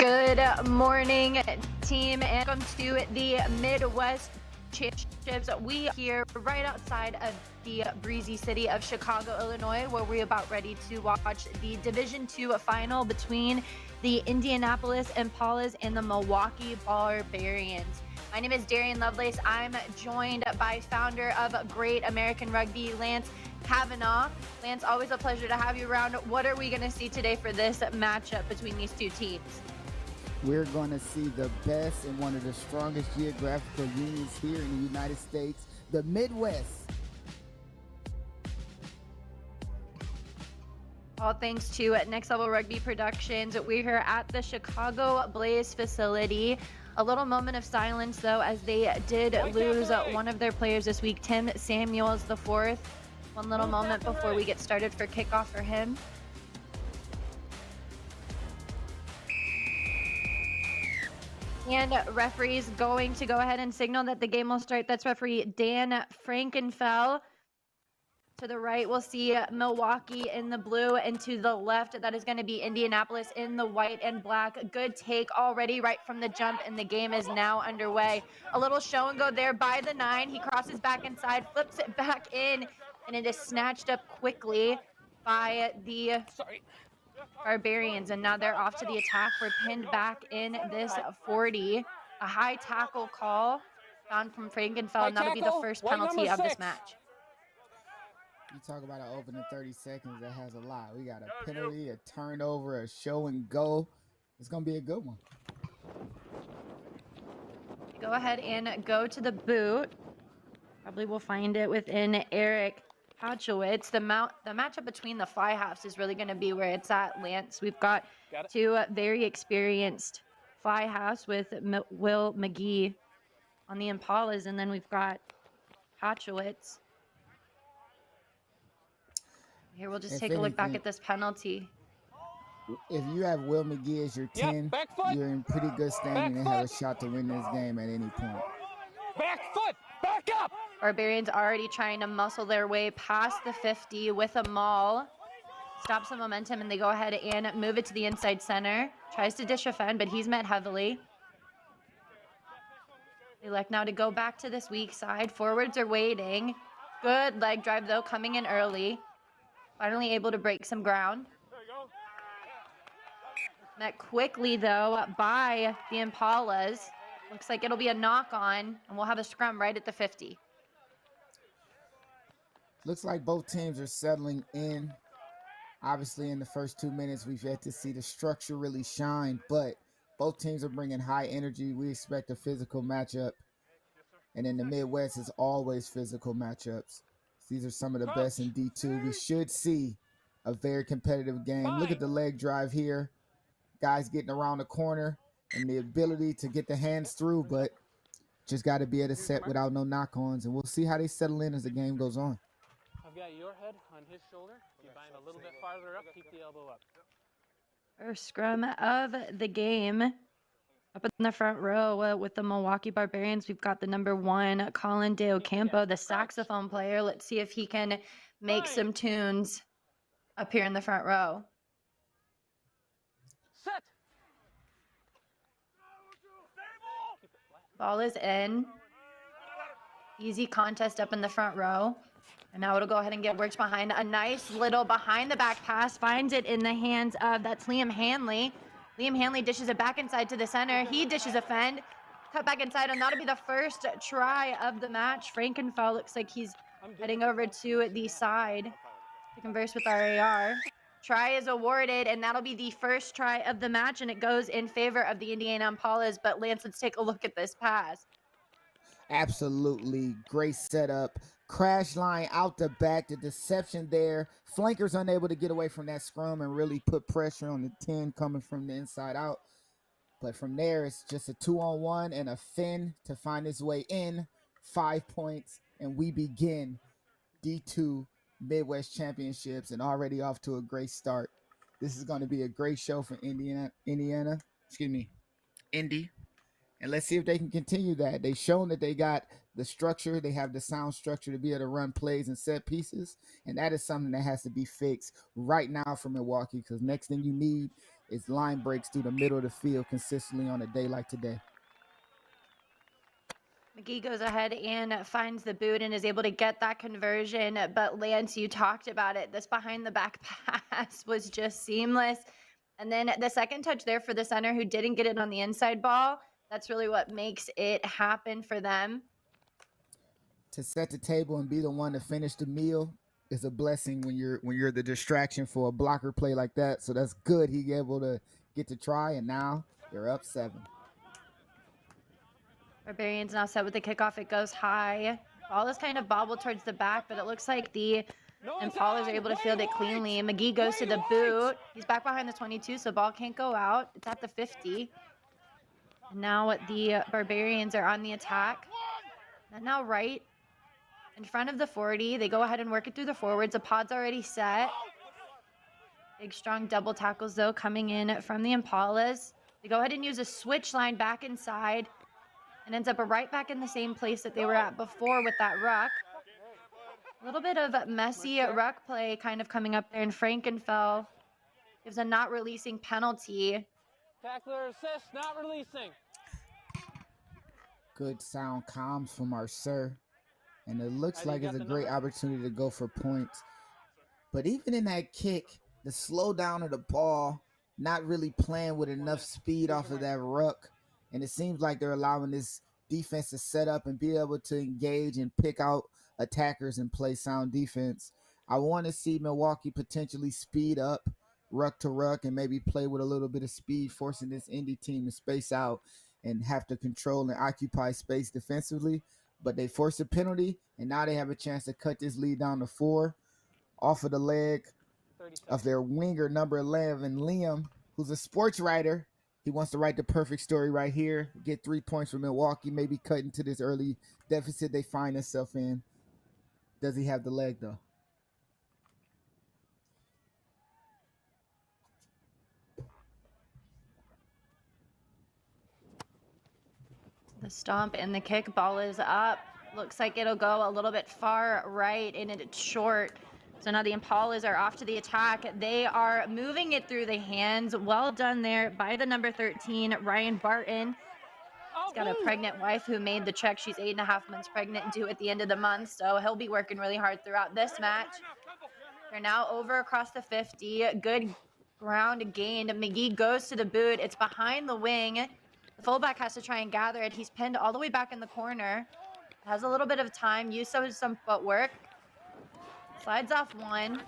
Good morning, team, and welcome to the Midwest Championships. We are here right outside of the breezy city of Chicago, Illinois, where we're about ready to watch the Division II final between the Indianapolis Impalas and the Milwaukee Barbarians. My name is Darian Lovelace. I'm joined by founder of Great American Rugby, Lance Kavanaugh. Lance, always a pleasure to have you around. What are we going to see today for this matchup between these two teams? We're going to see the best and one of the strongest geographical unions here in the United States, the Midwest. All thanks to Next Level Rugby Productions. We're here at the Chicago Blaze facility. A little moment of silence, though, as they did lose one of their players this week, Tim Samuels IV. One little moment before we get started for kickoff for him. And referee's going to go ahead and signal that the game will start. That's referee Dan Frankenfeld. To the right, we'll see Milwaukee in the blue, and to the left, that is going to be Indianapolis in the white and black. Good take already right from the jump, and the game is now underway. A little show and go there by the 9. He crosses back inside, flips it back in, and it is snatched up quickly by the Barbarians, and now they're off to the attack. We're pinned back in this 40. A high tackle call found from Frankenfeld, and that'll be the first penalty of this match. You talk about an opening 30 seconds that has a lot. We got a penalty, a turnover, a show and go. It's going to be a good one. Go ahead and go to the boot. Probably will find it within Eric Hotchowitz. The matchup between the fly halves is really going to be where it's at, Lance. We've got two very experienced fly halves with Will McGee on the Impalas, and then we've got Hotchowitz. Here, we'll just take a look back at this penalty. If you have Will McGee as your 10, you're in pretty good standing and have a shot to win this game at any point. Back foot, back up! Barbarians already trying to muscle their way past the 50 with a maul. Stops the momentum, and they go ahead and move it to the inside center. Tries to dish defend, but he's met heavily. They elect now to go back to this weak side. Forwards are waiting. Good leg drive, though, coming in early. Finally able to break some ground. Met quickly, though, by the Impalas. Looks like it'll be a knock-on, and we'll have a scrum right at the 50. Looks like both teams are settling in. Obviously, in the first 2 minutes, we've yet to see the structure really shine, but both teams are bringing high energy. We expect a physical matchup, and in the Midwest, it's always physical matchups. These are some of the best in D2. We should see a very competitive game. Look at the leg drive here. Guys getting around the corner and the ability to get the hands through, but just got to be at a set without no knock-ons, and we'll see how they settle in as the game goes on. I've got your head on his shoulder. You bind a little bit farther up, keep the elbow up. First scrum of the game. Up in the front row with the Milwaukee Barbarians, we've got the number 1, Colin De Ocampo, the saxophone player. Let's see if he can make some tunes up here in the front row. Set. Ball is in. Easy contest up in the front row. And now it'll go ahead and get worked behind. A nice little behind the back pass. Finds it in the hands of, that's Liam Hanley. Liam Hanley dishes it back inside to the center. He dishes a fend. Cut back inside, and that'll be the first try of the match. Frankenfeld looks like he's heading over to the side to converse with our AR. Try is awarded, and that'll be the first try of the match, and it goes in favor of the Indiana Impalas. But Lance, let's take a look at this pass. Absolutely great setup. Crash line out the back, the deception there. Flankers unable to get away from that scrum and really put pressure on the 10 coming from the inside out. But from there, it's just a 2-on-1 and a fin to find his way in. 5 points, and we begin D2 Midwest Championships, and already off to a great start. This is going to be a great show for Indy. And let's see if they can continue that. They've shown that they got the structure. They have the sound structure to be able to run plays and set pieces. And that is something that has to be fixed right now for Milwaukee, because next thing you need is line breaks through the middle of the field consistently on a day like today. McGee goes ahead and finds the boot and is able to get that conversion. But Lance, you talked about it. This behind the back pass was just seamless. And then the second touch there for the center who didn't get it on the inside ball. That's really what makes it happen for them. To set the table and be the one to finish the meal is a blessing when you're the distraction for a blocker play like that. So that's good. He able to get to try, and now they're up 7. Barbarians now set with the kickoff. It goes high. Ball is kind of bobbled towards the back, but it looks like the Impalas are able to field it cleanly. McGee goes to the boot. He's back behind the 22, so ball can't go out. It's at the 50. And now the Barbarians are on the attack. And now right in front of the 40. They go ahead and work it through the forwards. The pod's already set. Big, strong double tackles, though, coming in from the Impalas. They go ahead and use a switch line back inside. And ends up right back in the same place that they were at before with that ruck. A little bit of messy ruck play kind of coming up there, and Frankenfell gives a not releasing penalty. Tackler assist, not releasing. Good sound comms from our sir. And it looks like it's a great opportunity to go for points. But even in that kick, the slowdown of the ball, not really playing with enough speed off of that ruck. And it seems like they're allowing this defense to set up and be able to engage and pick out attackers and play sound defense. I want to see Milwaukee potentially speed up ruck to ruck and maybe play with a little bit of speed, forcing this Indy team to space out and have to control and occupy space defensively. But they force a penalty, and now they have a chance to cut this lead down to 4 off of the leg of their winger, number 11, Liam, who's a sports writer. He wants to write the perfect story right here, get 3 points from Milwaukee, maybe cut into this early deficit they find themselves in. Does he have the leg, though? The stomp and the kick, ball is up. Looks like it'll go a little bit far right, and it's short. So now the Impalas are off to the attack. They are moving it through the hands. Well done there by the number 13, Ryan Barton. He's got a pregnant wife who made the check. She's 8.5 months pregnant, due at the end of the month. So he'll be working really hard throughout this match. They're now over across the 50. Good ground gained. McGee goes to the boot. It's behind the wing. The fullback has to try and gather it. He's pinned all the way back in the corner. Has a little bit of time. Uses some footwork. Slides off one.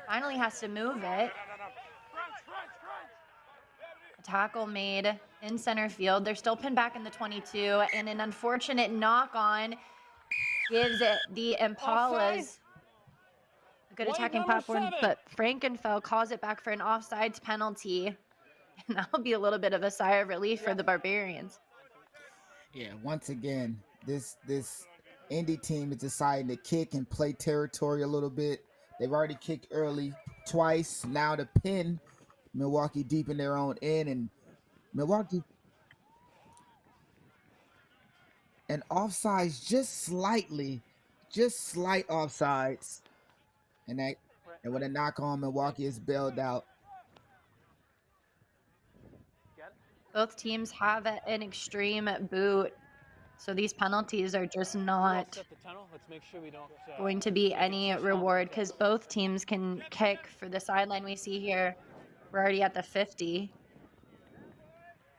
Finally has to move it. A tackle made in center field. They're still pinned back in the 22. And an unfortunate knock-on gives it the Impalas a good attacking platform. But Frankenfell calls it back for an offsides penalty. And that'll be a little bit of a sigh of relief for the Barbarians. Yeah, once again, this Indy team is deciding to kick and play territory a little bit. They've already kicked early twice. Now to pin Milwaukee deep in their own end, and Milwaukee and offsides just slight offsides, and with a knock on, Milwaukee is bailed out. Both teams have an extreme boot, so these penalties are just not going to be any reward because both teams can kick for the sideline we see here. We're already at the 50.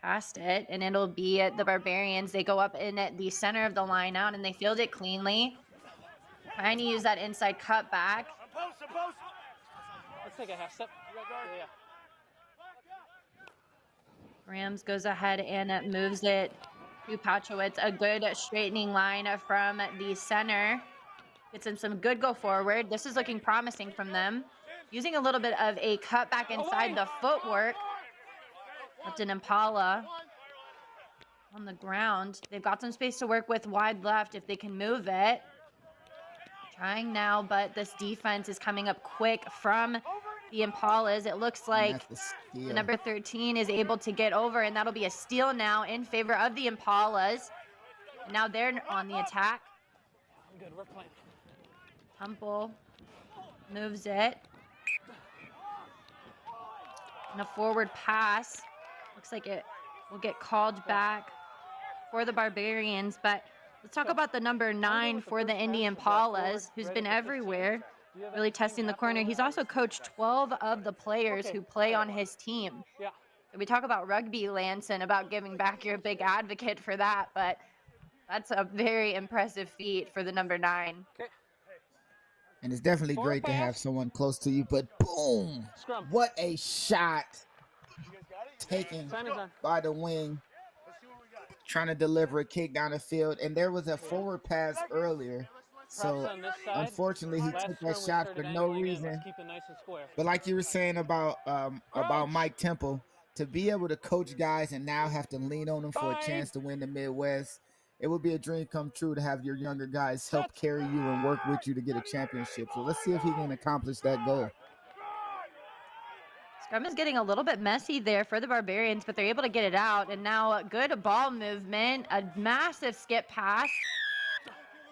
Past it, and it'll be the Barbarians. They go up in at the center of the line out, and they field it cleanly. Trying to use that inside cut back. Let's take a half step. Yeah. Rams goes ahead and moves it to Patchowitz. A good straightening line from the center. Gets him some good go forward. This is looking promising from them. Using a little bit of a cut back inside the footwork. Left an Impala on the ground. They've got some space to work with wide left if they can move it. Trying now, but this defense is coming up quick from the Impalas. It looks like the number 13 is able to get over, and that'll be a steal now in favor of the Impalas. And now they're on the attack. Good, we're playing. Temple moves it. And a forward pass. Looks like it will get called back for the Barbarians, but let's talk about the number 9 for the Indian Impalas, who's been everywhere, really testing the corner. He's also coached 12 of the players who play on his team. Yeah. We talk about rugby, Lance, and about giving back. You're a big advocate for that, but that's a very impressive feat for the number 9. Okay. And it's definitely Forward great to have pass. someone close to you, but boom! Scrum. What a shot taken Time is done. by the wing, trying to deliver a kick down the field. And there was a forward pass earlier. So, Props on this side. unfortunately, he Last took scrum that we shot started for no angling in. reason. Let's keep it nice and square. But like you were saying about Mike Temple, to be able to coach guys and now have to lean on them for a chance to win the Midwest, it would be a dream come true to have your younger guys help carry you and work with you to get a championship. So let's see if he can accomplish that goal. Scrum is getting a little bit messy there for the Barbarians, but they're able to get it out. And now good ball movement, a massive skip pass.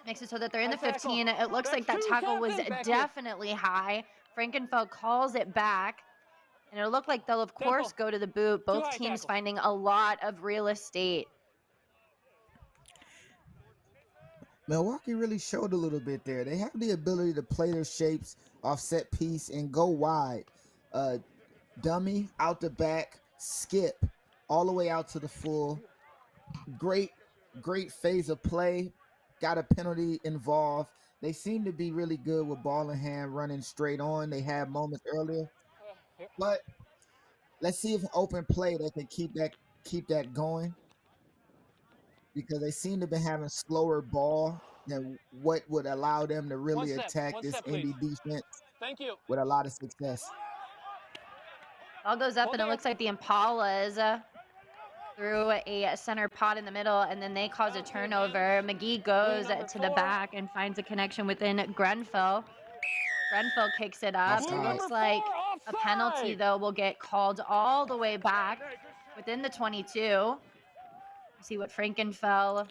Makes it so that they're in the 15. It looks like that tackle was definitely high. Frankenfeld calls it back. And it'll look like they'll, of course, go to the boot. Both teams finding a lot of real estate. Milwaukee really showed a little bit there. They have the ability to play their shapes off set piece and go wide. Dummy out the back, skip all the way out to the full. Great phase of play. Got a penalty involved. They seem to be really good with ball in hand, running straight on. They had moments earlier. But let's see if open play they can keep that going, because they seem to be having slower ball than what would allow them to really attack this Indy defense with a lot of success. Ball goes up, and it looks like the Impalas threw a center pot in the middle, and then they cause a turnover. McGee goes to the back and finds a connection within Grenfell. Grenfell kicks it up. It looks like a penalty, though, will get called all the way back within the 22. See what Frankenfell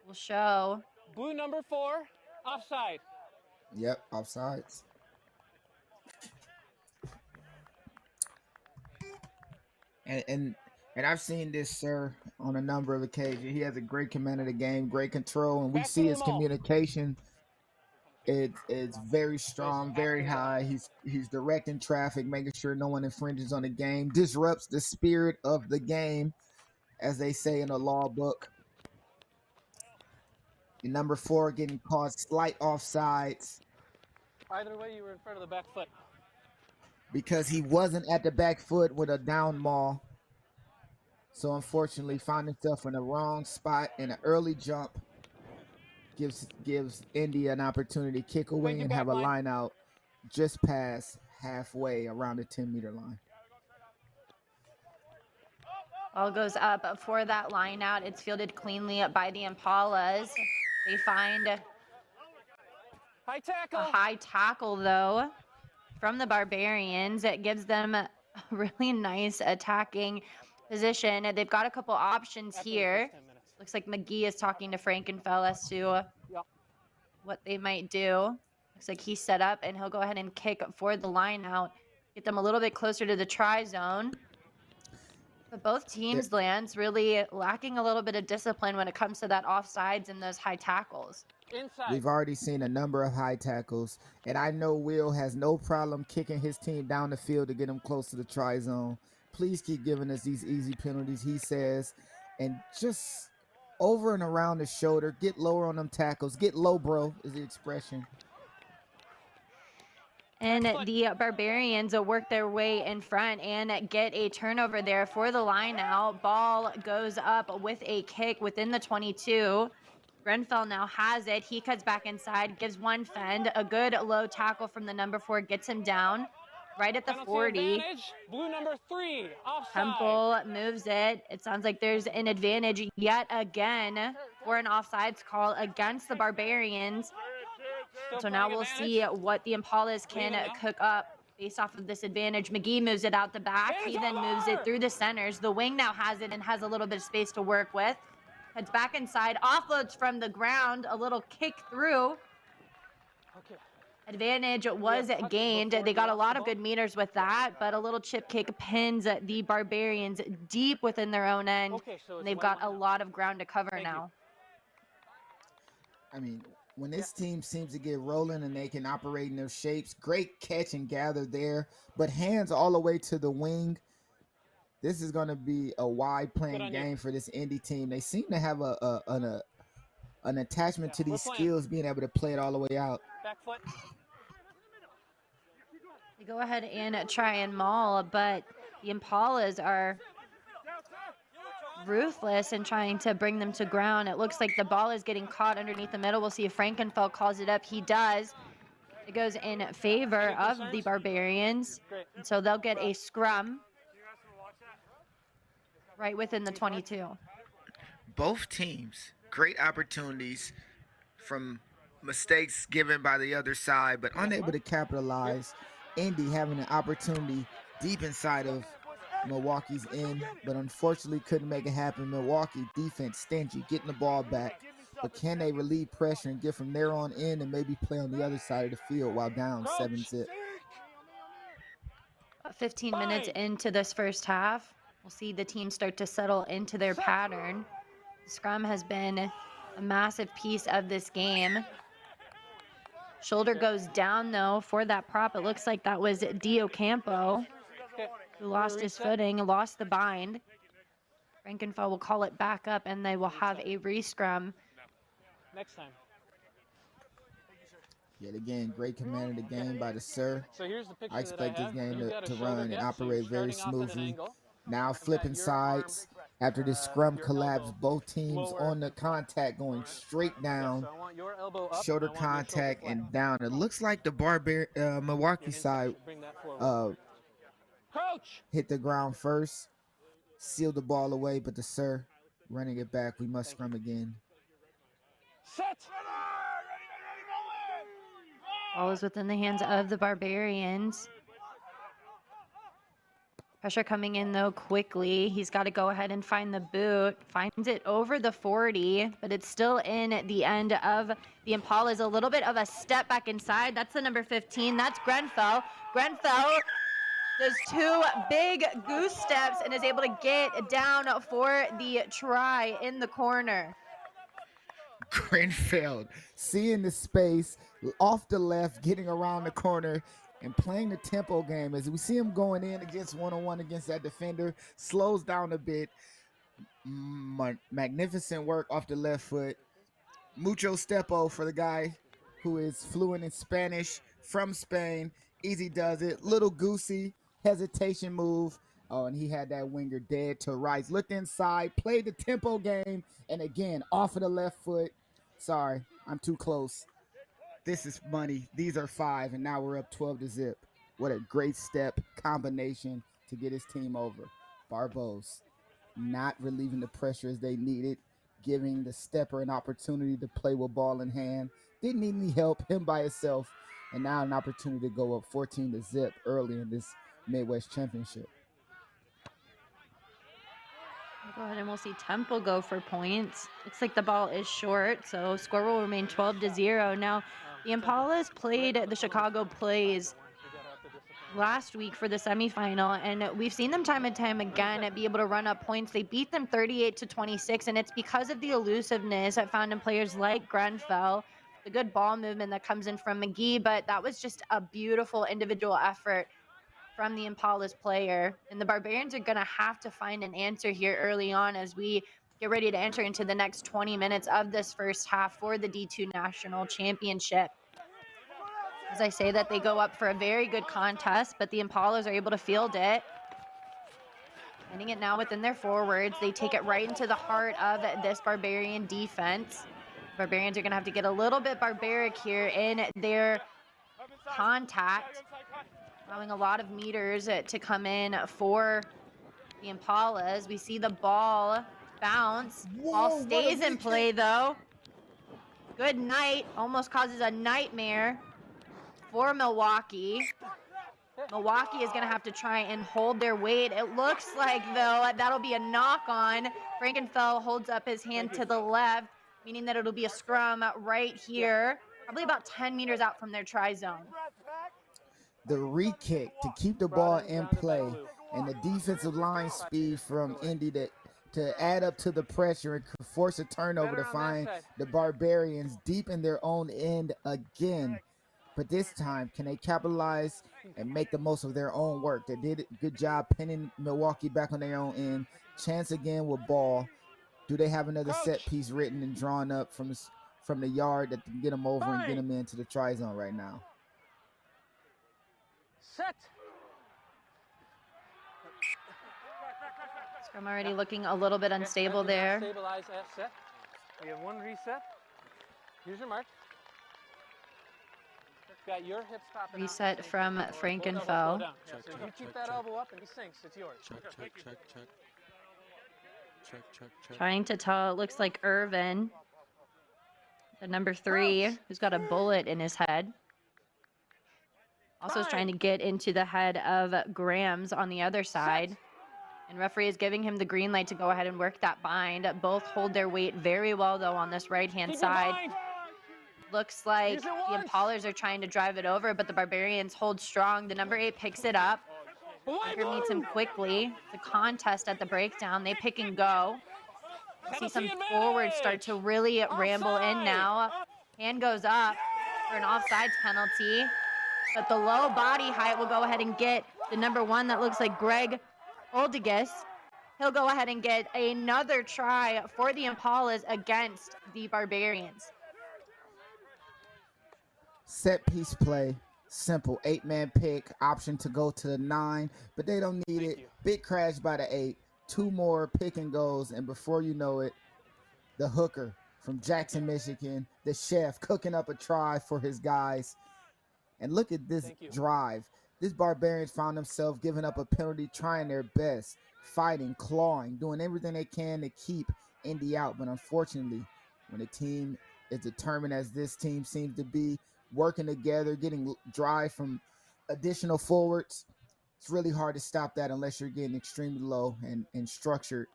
will show. Blue number 4, offside. Yep, offsides. And I've seen this, sir, on a number of occasions. He has a great command of the game, great control, and we see his communication. It's very strong, very high. He's directing traffic, making sure no one infringes on the game, disrupts the spirit of the game, as they say in the law book. And number 4 getting caught slight offsides. Either way, you were in front of the back foot. Because he wasn't at the back foot with a down maul. So unfortunately, found himself in the wrong spot in an early jump. Gives India an opportunity to kick away and have a line out just past halfway around the 10-meter line. Ball goes up for that line out. It's fielded cleanly by the Impalas. They find a high tackle, though, from the Barbarians. It gives them a really nice attacking position. They've got a couple options here. Looks like McGee is talking to Frankenfell as to what they might do. Looks like he's set up, and he'll go ahead and kick for the line out. Get them a little bit closer to the try zone. But both teams, Lance, really lacking a little bit of discipline when it comes to that offsides and those high tackles. Inside. We've already seen a number of high tackles, and I know Will has no problem kicking his team down the field to get them close to the try zone. Please keep giving us these easy penalties, he says, and just over and around the shoulder, get lower on them tackles. Get low, bro, is the expression. And the Barbarians will work their way in front and get a turnover there for the line out. Ball goes up with a kick within the 22. Grenfell now has it. He cuts back inside, gives one fend. A good low tackle from the number 4 gets him down right at the 40. Blue number 3, offside. Temple moves it. It sounds like there's an advantage yet again for an offsides call against the Barbarians. So now we'll see what the Impalas can cook up based off of this advantage. McGee moves it out the back. He then moves it through the centers. The wing now has it and has a little bit of space to work with. Heads back inside, offloads from the ground, a little kick through. advantage was gained. They got a lot of good meters with that, but a little chip kick pins the Barbarians deep within their own end. Okay, so And it's they've 1-1 got a now. lot of ground to cover Thank you. now. I mean, when this team seems to get rolling and they can operate in their shapes, great catch and gather there, but hands all the way to the wing. This is going to be a wide playing game for this Indy team. They seem to have an attachment to these skills, being able to play it all the way out. Back foot. They go ahead and try and maul, but the Impalas are ruthless in trying to bring them to ground. It looks like the ball is getting caught underneath the middle. We'll see if Frankenfeld calls it up. He does. It goes in favor of the Barbarians. And so they'll get a scrum right within the 22. Both teams, great opportunities from mistakes given by the other side, but unable to capitalize. Indy having an opportunity deep inside of Milwaukee's end, but unfortunately couldn't make it happen. Milwaukee defense stingy, getting the ball back, but can they relieve pressure and get from there on in and maybe play on the other side of the field while down 7-0? 15 minutes into this first half, we'll see the team start to settle into their pattern. The scrum has been a massive piece of this game. Shoulder goes down, though, for that prop. It looks like that was Dio Campo, who lost his footing, lost the bind. Frankenfeld will call it back up, and they will have a re-scrum. Next time. Yet again, great command of the game by the Sir. So here's the picture I expect that I this have. game You've got a to shoulder run and depth, so operate you're very starting off at an smoothly. angle. Now flipping sides. After this scrum collapse, both teams on the contact going straight down. So I want your elbow up, Shoulder and I want your contact shoulder and down. It looks like the Milwaukee side Bring that forward. Crouch. hit the ground first, sealed the ball away, but the Sir running it back. We must scrum again. Set. Ball is within the hands of the Barbarians. Pressure coming in, though, quickly. He's got to go ahead and find the boot. Finds it over the 40, but it's still in the end of the Impalas. A little bit of a step back inside. That's the number 15. That's Grenfell. Grenfell does two big goose steps and is able to get down for the try in the corner. Grenfell seeing the space off the left, getting around the corner, and playing the tempo game. As we see him going in against one-on-one against that defender, slows down a bit. Magnificent work off the left foot. Mucho stepo for the guy who is fluent in Spanish from Spain. Easy does it. Little goosey hesitation move. Oh, and he had that winger dead to rights. Looked inside, played the tempo game, and again, off of the left foot. Sorry, I'm too close. This is money. These are 5, and now we're up 12-0. What a great step combination to get his team over. Barbos not relieving the pressure as they needed, giving the stepper an opportunity to play with ball in hand. Didn't need any help, him by himself, and now an opportunity to go up 14-0 early in this Midwest Championship. Go ahead and we'll see Temple go for points. Looks like the ball is short, so score will remain 12-0. Now, the Impalas played the Chicago Plays last week for the semifinal, and we've seen them time and time again be able to run up points. They beat them 38-26, and it's because of the elusiveness found in players like Grenfell, the good ball movement that comes in from McGee, but that was just a beautiful individual effort from the Impalas player. And the Barbarians are going to have to find an answer here early on as we get ready to enter into the next 20 minutes of this first half for the D2 National Championship. As I say that, they go up for a very good contest, but the Impalas are able to field it. Winning it now within their forwards. They take it right into the heart of this Barbarian defense. Barbarians are going to have to get a little bit barbaric here in their contact, allowing a lot of meters to come in for the Impalas. We see the ball bounce. Ball stays in play, though. Good night. Almost causes a nightmare for Milwaukee. Milwaukee is going to have to try and hold their weight. It looks like, though, that'll be a knock-on. Frankenfeld holds up his hand to the left, meaning that it'll be a scrum right here probably about 10 meters out from their try zone. The re-kick to keep the ball in play, and the defensive line speed from Indy to add up to the pressure and force a turnover to find the Barbarians deep in their own end again. But this time, can they capitalize and make the most of their own work? They did a good job pinning Milwaukee back on their own end. Chance again with ball. Do they have another set piece written and drawn up from the yard that can get them over and get them into the try zone right now? Set. Scrum already looking a little bit unstable there. Stabilize at set. We have one reset. Here's your mark. Got your hips popping Reset out. from Frankenfeld. Check, so you keep that elbow up and he sinks. It's yours. Check. Trying to tell, it looks like Irvin, the number 3, who's got a bullet in his head. Also is trying to get into the head of Grams on the other side. And referee is giving him the green light to go ahead and work that bind. Both hold their weight very well, though, on this right-hand side. Looks like the Impalas are trying to drive it over, but the Barbarians hold strong. The number 8 picks it up. Baker meets him quickly. The contest at the breakdown. They pick and go. See some forwards start to really ramble in now. Hand goes up for an offsides penalty. But the low body height will go ahead and get the number 1 that looks like Greg Oldigus. He'll go ahead and get another try for the Impalas against the Barbarians. Set piece play, simple 8-man pick, option to go to the 9, but they don't need it. Big crash by the 8, 2 more pick and goes, and before you know it, the hooker from Jackson, Michigan, the chef cooking up a try for his guys. And look at this drive. This Barbarians found themselves giving up a penalty, trying their best, fighting, clawing, doing everything they can to keep Indy out. But unfortunately, when a team is determined as this team seems to be, working together, getting drive from additional forwards, it's really hard to stop that unless you're getting extremely low and structured.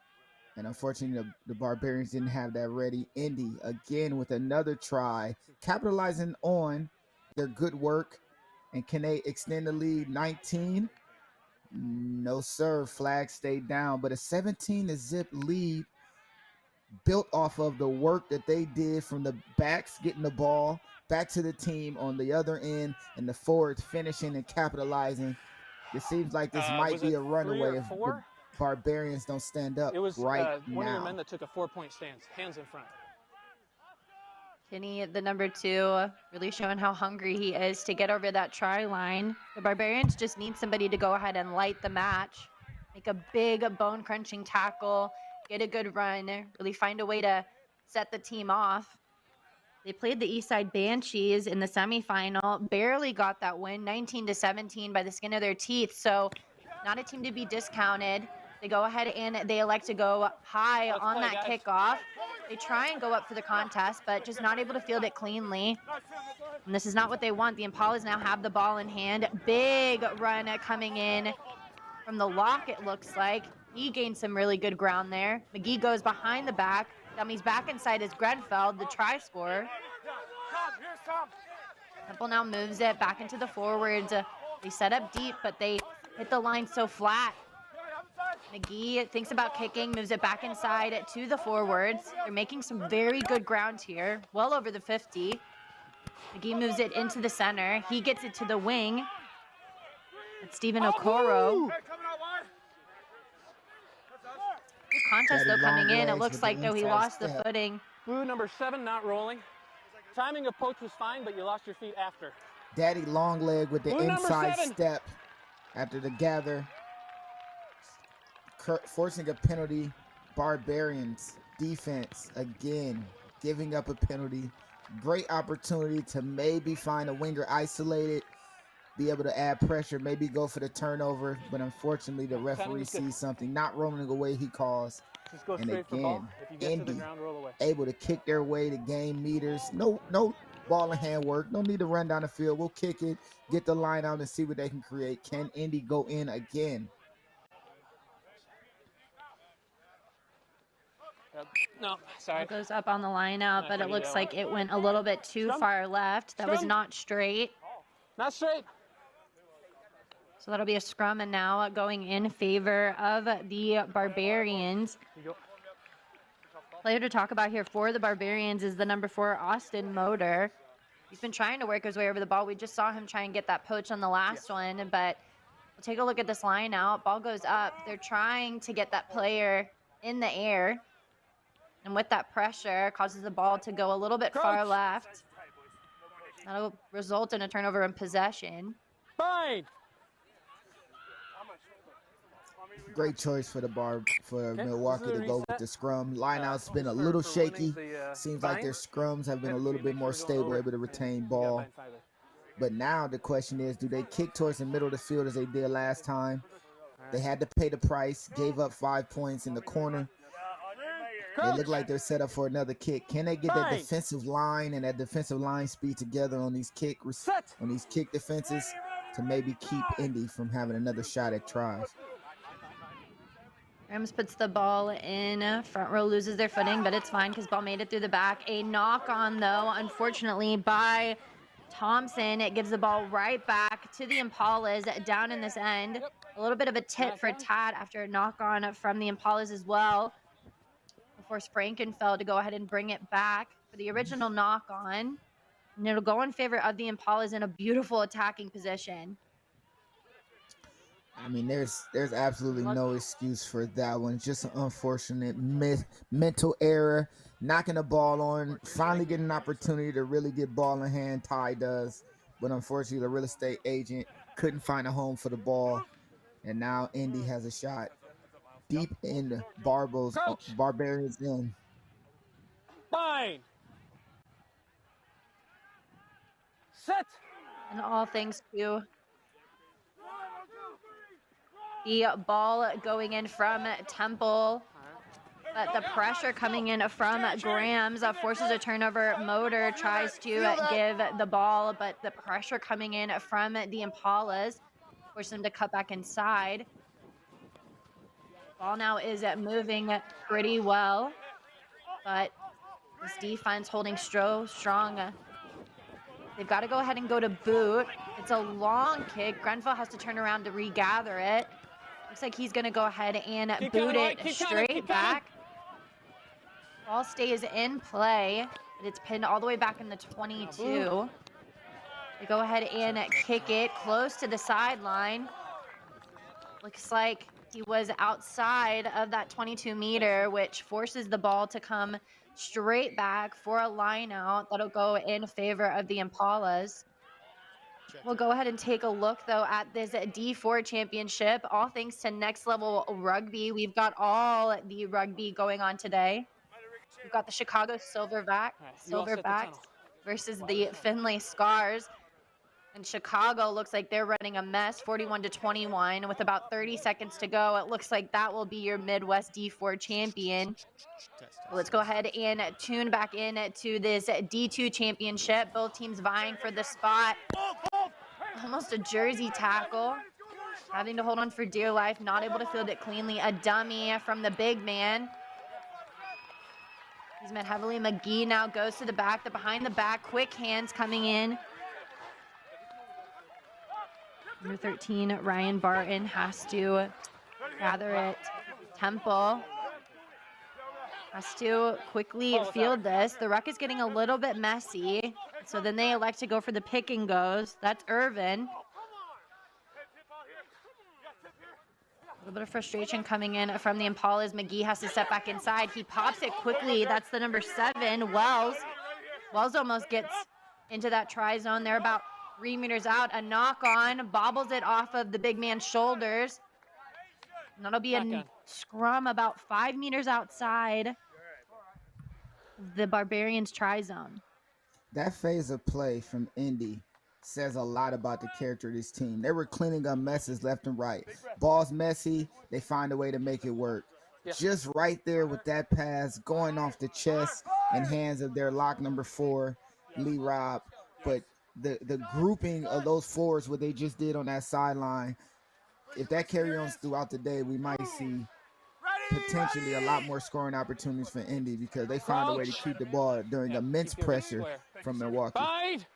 And unfortunately, the Barbarians didn't have that ready. Indy, again, with another try, capitalizing on their good work. And can they extend the lead? 19? No, sir. Flag stayed down. But a 17-0 lead built off of the work that they did from the backs, getting the ball back to the team on the other end, and the forwards finishing and capitalizing. It seems like this might be a runaway if the Barbarians don't stand up. It was right now. One of your men that took a 4-point stance, hands in front. Kenny, the number 2, really showing how hungry he is to get over that try line. The Barbarians just need somebody to go ahead and light the match, make a big bone-crunching tackle, get a good run, really find a way to set the team off. They played the Eastside Banshees in the semifinal, barely got that win, 19-17 by the skin of their teeth. So not a team to be discounted. They go ahead and they elect to go high on that kickoff. They try and go up for the contest, but just not able to field it cleanly. And this is not what they want. The Impalas now have the ball in hand. Big run coming in from the lock, it looks like. He gained some really good ground there. McGee goes behind the back. Dummies back inside is Grenfell, the try scorer. Temple now moves it back into the forwards. They set up deep, but they hit the line so flat. McGee thinks about kicking, moves it back inside to the forwards. They're making some very good ground here, well over the 50. McGee moves it into the center. He gets it to the wing. It's Stephen Okoro. Good contest, though, coming in. It looks like, though, he lost the footing. Blue number 7 not rolling. Timing of poach was fine, but you lost your feet after. Daddy long leg with the Blue inside step after the gather. Forcing a penalty. Barbarians defense again giving up a penalty. Great opportunity to maybe find a winger isolated, be able to add pressure, maybe go for the turnover, but unfortunately the referee sees something not rolling away, he calls. And again, Indy able to kick their way to gain meters. No ball and hand work, no need to run down the field. We'll kick it, get the line out and see what they can create. Can Indy go in again? No, sorry. It goes up on the line out, but it figured looks that like it went a little bit too Scrum. far left. That was Scrum. not straight. Not straight. So that'll be a scrum, and now going in favor of the Barbarians. You go. Player to talk about here for the Barbarians is the number 4, Austin Motor. He's been trying to work his way over the ball. We just saw him try and get that poach on the last one, but we'll take a look at this line out. Ball goes up. They're trying to get that player in the air. And with that pressure, causes the ball to go a little bit far left. That'll result in a turnover in possession. Fine. Great choice for Milwaukee to go with the scrum. Lineout's been a for little winning shaky. the, Seems like their scrums have been a little bit more Sure, stable, over. able to retain Yeah, ball. fine, fine. But now the question is, do they kick towards the middle of the field as they did last time? They had to pay the price, gave up 5 points in the corner. They look like they're set up for another kick. Can they get that defensive line and that defensive line speed together on these kick defenses to maybe keep Indy from having another shot at tries? Rams puts the ball in. Front row loses their footing, but it's fine because ball made it through the back. A knock on, though, unfortunately, by Thompson. It gives the ball right back to the Impalas down in this end. A little bit of a tip for Tad after a knock on from the Impalas as well. Force Frankenfeld to go ahead and bring it back for the original knock on. And it'll go in favor of the Impalas in a beautiful attacking position. I mean, there's absolutely no excuse for that one. Just an unfortunate mental error. Knocking the ball on, finally getting an opportunity to really get ball in hand. Ty does, but unfortunately, the real estate agent couldn't find a home for the ball, and now Indy has a shot deep in the Barbarians in. Fine. Set. And all thanks to the ball going in from Temple. But the pressure coming in from Grams forces a turnover. Motor tries to give the ball, but the pressure coming in from the Impalas forces them to cut back inside. Ball now is moving pretty well, but this defense holding strong. They've got to go ahead and go to boot. It's a long kick. Grenfell has to turn around to regather it. Looks like he's going to go ahead and boot it straight back. Ball stays in play, but it's pinned all the way back in the 22. They go ahead and kick it close to the sideline. Looks like he was outside of that 22 meter, which forces the ball to come straight back for a line out. That'll go in favor of the Impalas. We'll go ahead and take a look, though, at this D4 championship. All thanks to Next Level Rugby. We've got all the rugby going on today. We've got the Chicago Silverbacks versus the Finlay Scars. And Chicago looks like they're running a mess, 41-21, with about 30 seconds to go. It looks like that will be your Midwest D4 champion. Let's go ahead and tune back in to this D2 championship. Both teams vying for the spot. Almost a jersey tackle. Having to hold on for dear life, not able to field it cleanly. A dummy from the big man. He's met heavily. McGee now goes to the back. The behind the back, quick hands coming in. Number 13, Ryan Barton has to gather it. Temple has to quickly field this. The ruck is getting a little bit messy, so then they elect to go for the pick and goes. That's Irvin. A little bit of frustration coming in from the Impalas. McGee has to step back inside. He pops it quickly. That's the number 7, Wells. Wells almost gets into that try zone. They're about 3 meters out. A knock on, bobbles it off of the big man's shoulders. And that'll be a scrum about 5 meters outside the Barbarians try zone. That phase of play from Indy says a lot about the character of this team. They were cleaning up messes left and right. Ball's messy, they find a way to make it work. Just right there with that pass going off the chest and hands of their lock number 4, Lee Robb. But the grouping of those forwards, what they just did on that sideline, if that carry on throughout the day, we might see potentially a lot more scoring opportunities for Indy because they found a way to keep the ball during immense pressure from Milwaukee. Bind.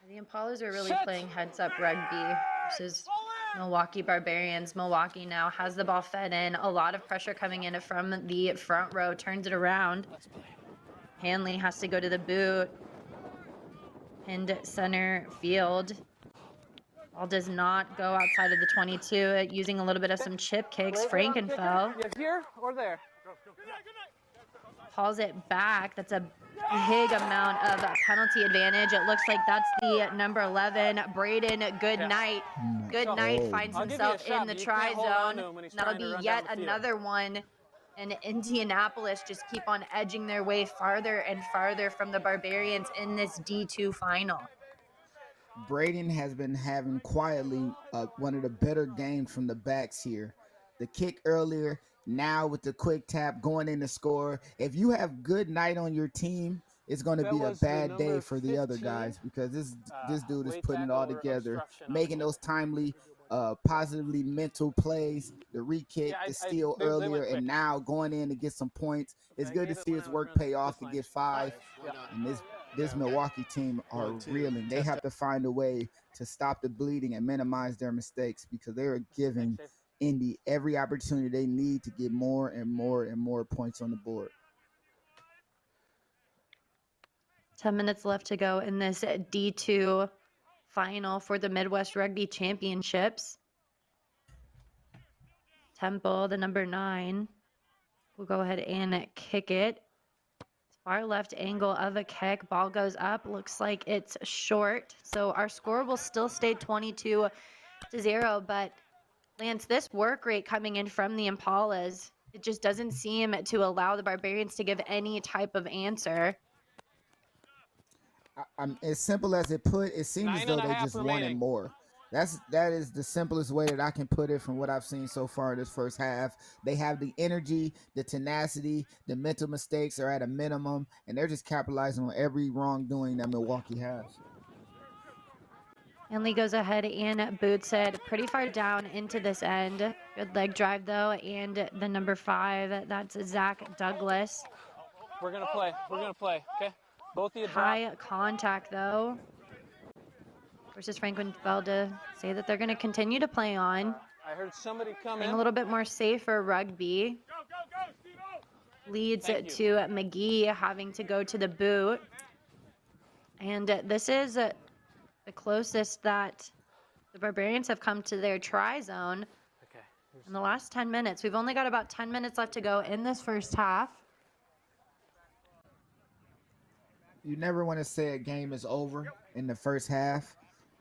The Impalas are really playing heads-up rugby versus Milwaukee Barbarians. Milwaukee now has the ball fed in. A lot of pressure coming in from the front row. Turns it around. Hanley has to go to the boot. Pinned center field. Ball does not go outside of the 22. Using a little bit of some chip kicks. Frankenfell Yeah, here or there. hauls it back. That's a big amount of penalty advantage. It looks like that's the number 11, Braden Goodnight. Goodnight finds himself in the try zone. And that'll be yet another one. And Indianapolis just keep on edging their way farther and farther from the Barbarians in this D2 final. Braden has been having quietly one of the better games from the backs here. The kick earlier, now with the quick tap going in to score. If you have good night on your team, it's going to be a bad day for the other guys because this dude is putting it all together, making those timely, positively mental plays, the re-kick, the steal earlier, and now going in to get some points. It's good to see his work pay off to get 5. And this Milwaukee team are reeling. They have to find a way to stop the bleeding and minimize their mistakes because they are giving Indy every opportunity they need to get more and more and more points on the board. 10 minutes left to go in this D2 final for the Midwest Rugby Championships. Temple, the number 9, will go ahead and kick it. Far left angle of a kick. Ball goes up. Looks like it's short. So our score will still stay 22-0. But Lance, this work rate coming in from the Impalas, it just doesn't seem to allow the Barbarians to give any type of answer. As simple as it put, it seems as though they just wanted more. That is the simplest way that I can put it from what I've seen so far in this first half. They have the energy, the tenacity, the mental mistakes are at a minimum, and they're just capitalizing on every wrongdoing that Milwaukee has. Hanley goes ahead and boots it pretty far down into this end. Good leg drive, though, and the number 5, that's Zach Douglas. We're going to play. We're going to play, okay? Both of you drop. High contact, though, versus Frankenfell to say that they're going to continue to play on. I heard somebody come Playing in. a little bit more safer rugby. Leads to McGee having to go to the boot. And this is the closest that the Barbarians have come to their try zone in the last 10 minutes. We've only got about 10 minutes left to go in this first half. You never want to say a game is over in the first half,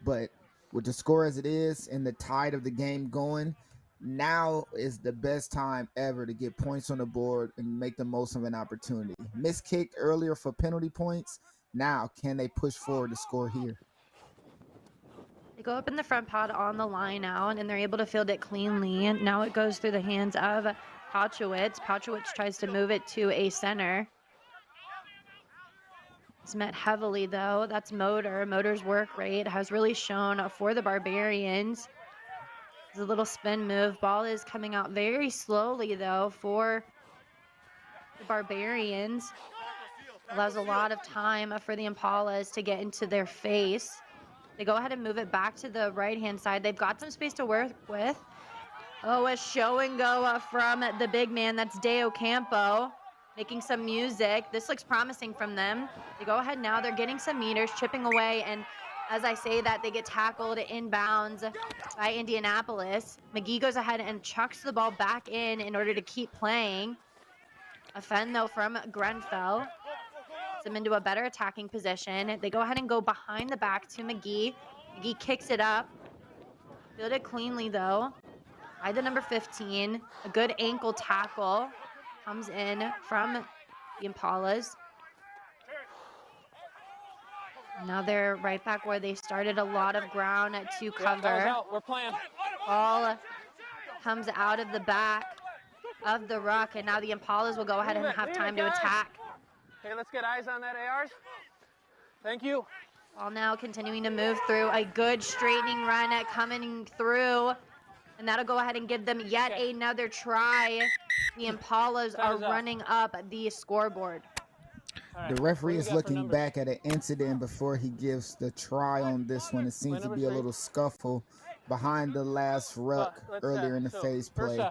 but with the score as it is and the tide of the game going, now is the best time ever to get points on the board and make the most of an opportunity. Miskicked earlier for penalty points. Now, can they push forward to score here? They go up in the front pod on the line out, and they're able to field it cleanly. And now it goes through the hands of Pauchowicz. Pauchowicz tries to move it to a center. It's met heavily, though. That's Motor. Motor's work rate has really shown for the Barbarians. It's a little spin move. Ball is coming out very slowly, though, for the Barbarians. Allows a lot of time for the Impalas to get into their face. They go ahead and move it back to the right-hand side. They've got some space to work with. Oh, a show and go from the big man. That's Deo Campo. Making some music. This looks promising from them. They go ahead now. They're getting some meters, chipping away. And as I say that, they get tackled inbounds by Indianapolis. McGee goes ahead and chucks the ball back in order to keep playing. A fend, though, from Grenfell. Puts them into a better attacking position. They go ahead and go behind the back to McGee. McGee kicks it up. Fielded cleanly, though, by the number 15. A good ankle tackle comes in from the Impalas. Now they're right back where they started. A lot of ground to cover. We're playing. Ball comes out of the back of the ruck, and now the Impalas will go ahead and have time to attack. Okay, let's get eyes on that ARs. Thank you. Ball now continuing to move through. A good straightening run coming through. And that'll go ahead and give them yet another try. The Impalas are running up the scoreboard. The referee is looking back at an incident before he gives the try on this one. It seems to be a little scuffle behind the last ruck earlier in the phase play.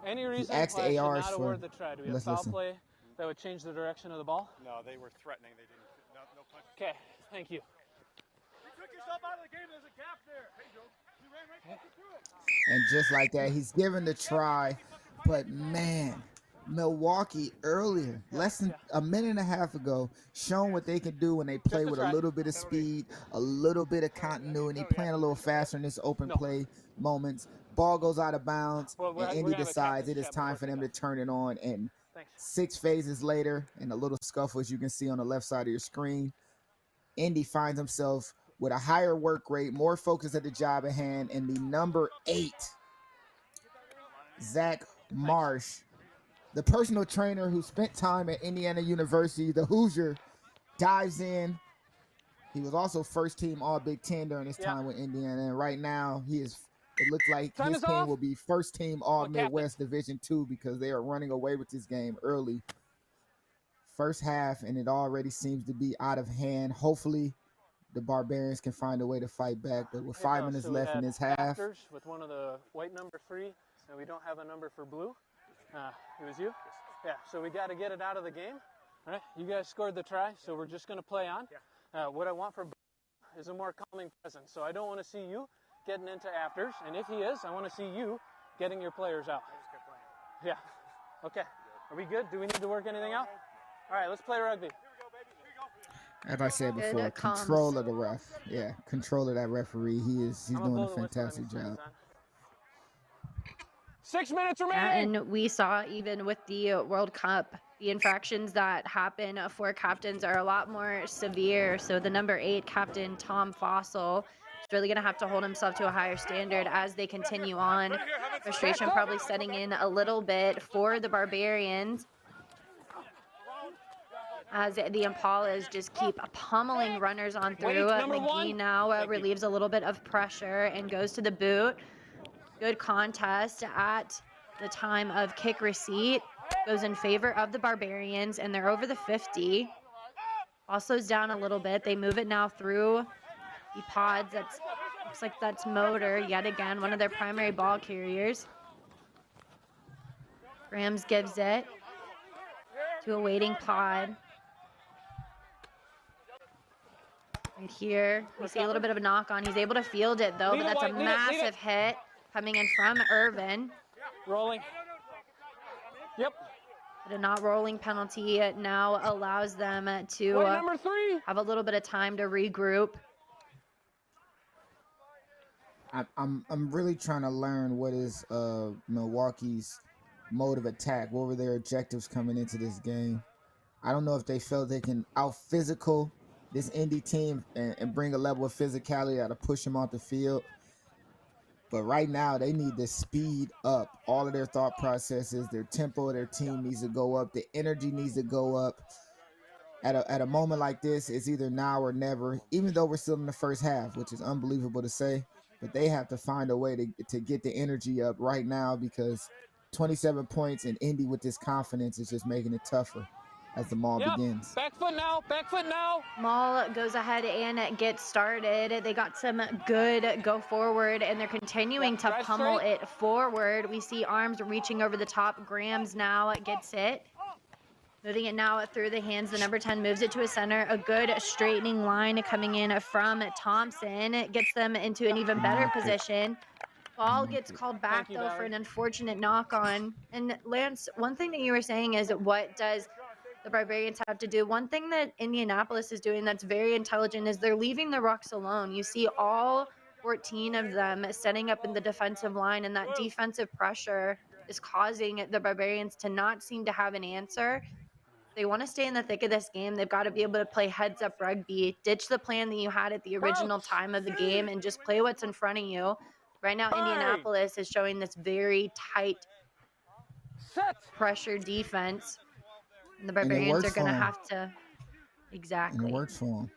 Any reason He asked why I should ARs not for. award the try? Do we have foul play that would change the direction of the ball? No, they were threatening. They didn't. No punch. Okay, thank you. You took yourself out of the game. There's a gap there. Hey, Joe. You ran right through it. And just like that, he's given the try. But man, Milwaukee earlier, less than a minute and a half ago, shown what they can do when they play with a little bit of speed, a little bit of continuity, playing a little faster in this open play moments. Ball goes out of bounds, and Indy decides it is time for them to turn it on. And 6 phases later, and a little scuffle, as you can see on the left side of your screen, Indy finds himself with a higher work rate, more focus at the job at hand, and the number 8, Zach Marsh, the personal trainer who spent time at Indiana University, the Hoosier, dives in. He was also first team All Big Ten during his time with Indiana, and right now it looks like his team will be first team All Midwest Division II because they are running away with this game early. First half, and it already seems to be out of hand. Hopefully, the Barbarians can find a way to fight back, but with 5 minutes left in this half. With one of the white number 3, and we don't have a number for blue. It was you? Yeah, so we got to get it out of the game. All right, you guys scored the try, so we're just going to play on. What I want for blue is a more calming presence, so I don't want to see you getting into afters, and if he is, I want to see you getting your players out. Yeah, okay. Are we good? Do we need to work anything out? All right, let's play rugby. As I said before, control of the ref. Yeah, control of that referee. He's doing a fantastic job. 6 minutes remaining. And we saw even with the World Cup, the infractions that happen for captains are a lot more severe. So the number 8 captain, Tom Fossil, is really going to have to hold himself to a higher standard as they continue on. Frustration probably setting in a little bit for the Barbarians, as the Impalas just keep pummeling runners on through. McGee now relieves a little bit of pressure and goes to the boot. Good contest at the time of kick receipt. Goes in favor of the Barbarians, and they're over the 50. Ball slows down a little bit. They move it now through the pods. Looks like that's Motor, yet again, one of their primary ball carriers. Grams gives it to a waiting pod. Right here, we see a little bit of a knock on. He's able to field it, though, but that's a massive hit coming in from Irvin. Rolling. Yep. But a not rolling penalty now allows them to have a little bit of time to regroup. I'm really trying to learn what is Milwaukee's mode of attack. What were their objectives coming into this game? I don't know if they felt they can out-physical this Indy team and bring a level of physicality that'll push them off the field. But right now, they need to speed up all of their thought processes. Their tempo of their team needs to go up. The energy needs to go up. At a moment like this, it's either now or never, even though we're still in the first half, which is unbelievable to say. But they have to find a way to get the energy up right now, because 27 points in Indy with this confidence is just making it tougher as the maul begins. Back foot now, back foot now. Maul goes ahead and gets started. They got some good go forward, and they're continuing to pummel it forward. We see arms reaching over the top. Grams now gets it. Moving it now through the hands. The number 10 moves it to a center. A good straightening line coming in from Thompson. Gets them into an even better position. Ball gets called back, though, for an unfortunate knock on. And Lance, one thing that you were saying is, what does the Barbarians have to do? One thing that Indianapolis is doing that's very intelligent is they're leaving the rucks alone. You see all 14 of them setting up in the defensive line, and that defensive pressure is causing the Barbarians to not seem to have an answer. They want to stay in the thick of this game. They've got to be able to play heads-up rugby, ditch the plan that you had at the original time of the game, and just play what's in front of you. Right now, Indianapolis is showing this very tight pressure defense. And the Barbarians are going to have to, exactly. And it works for them.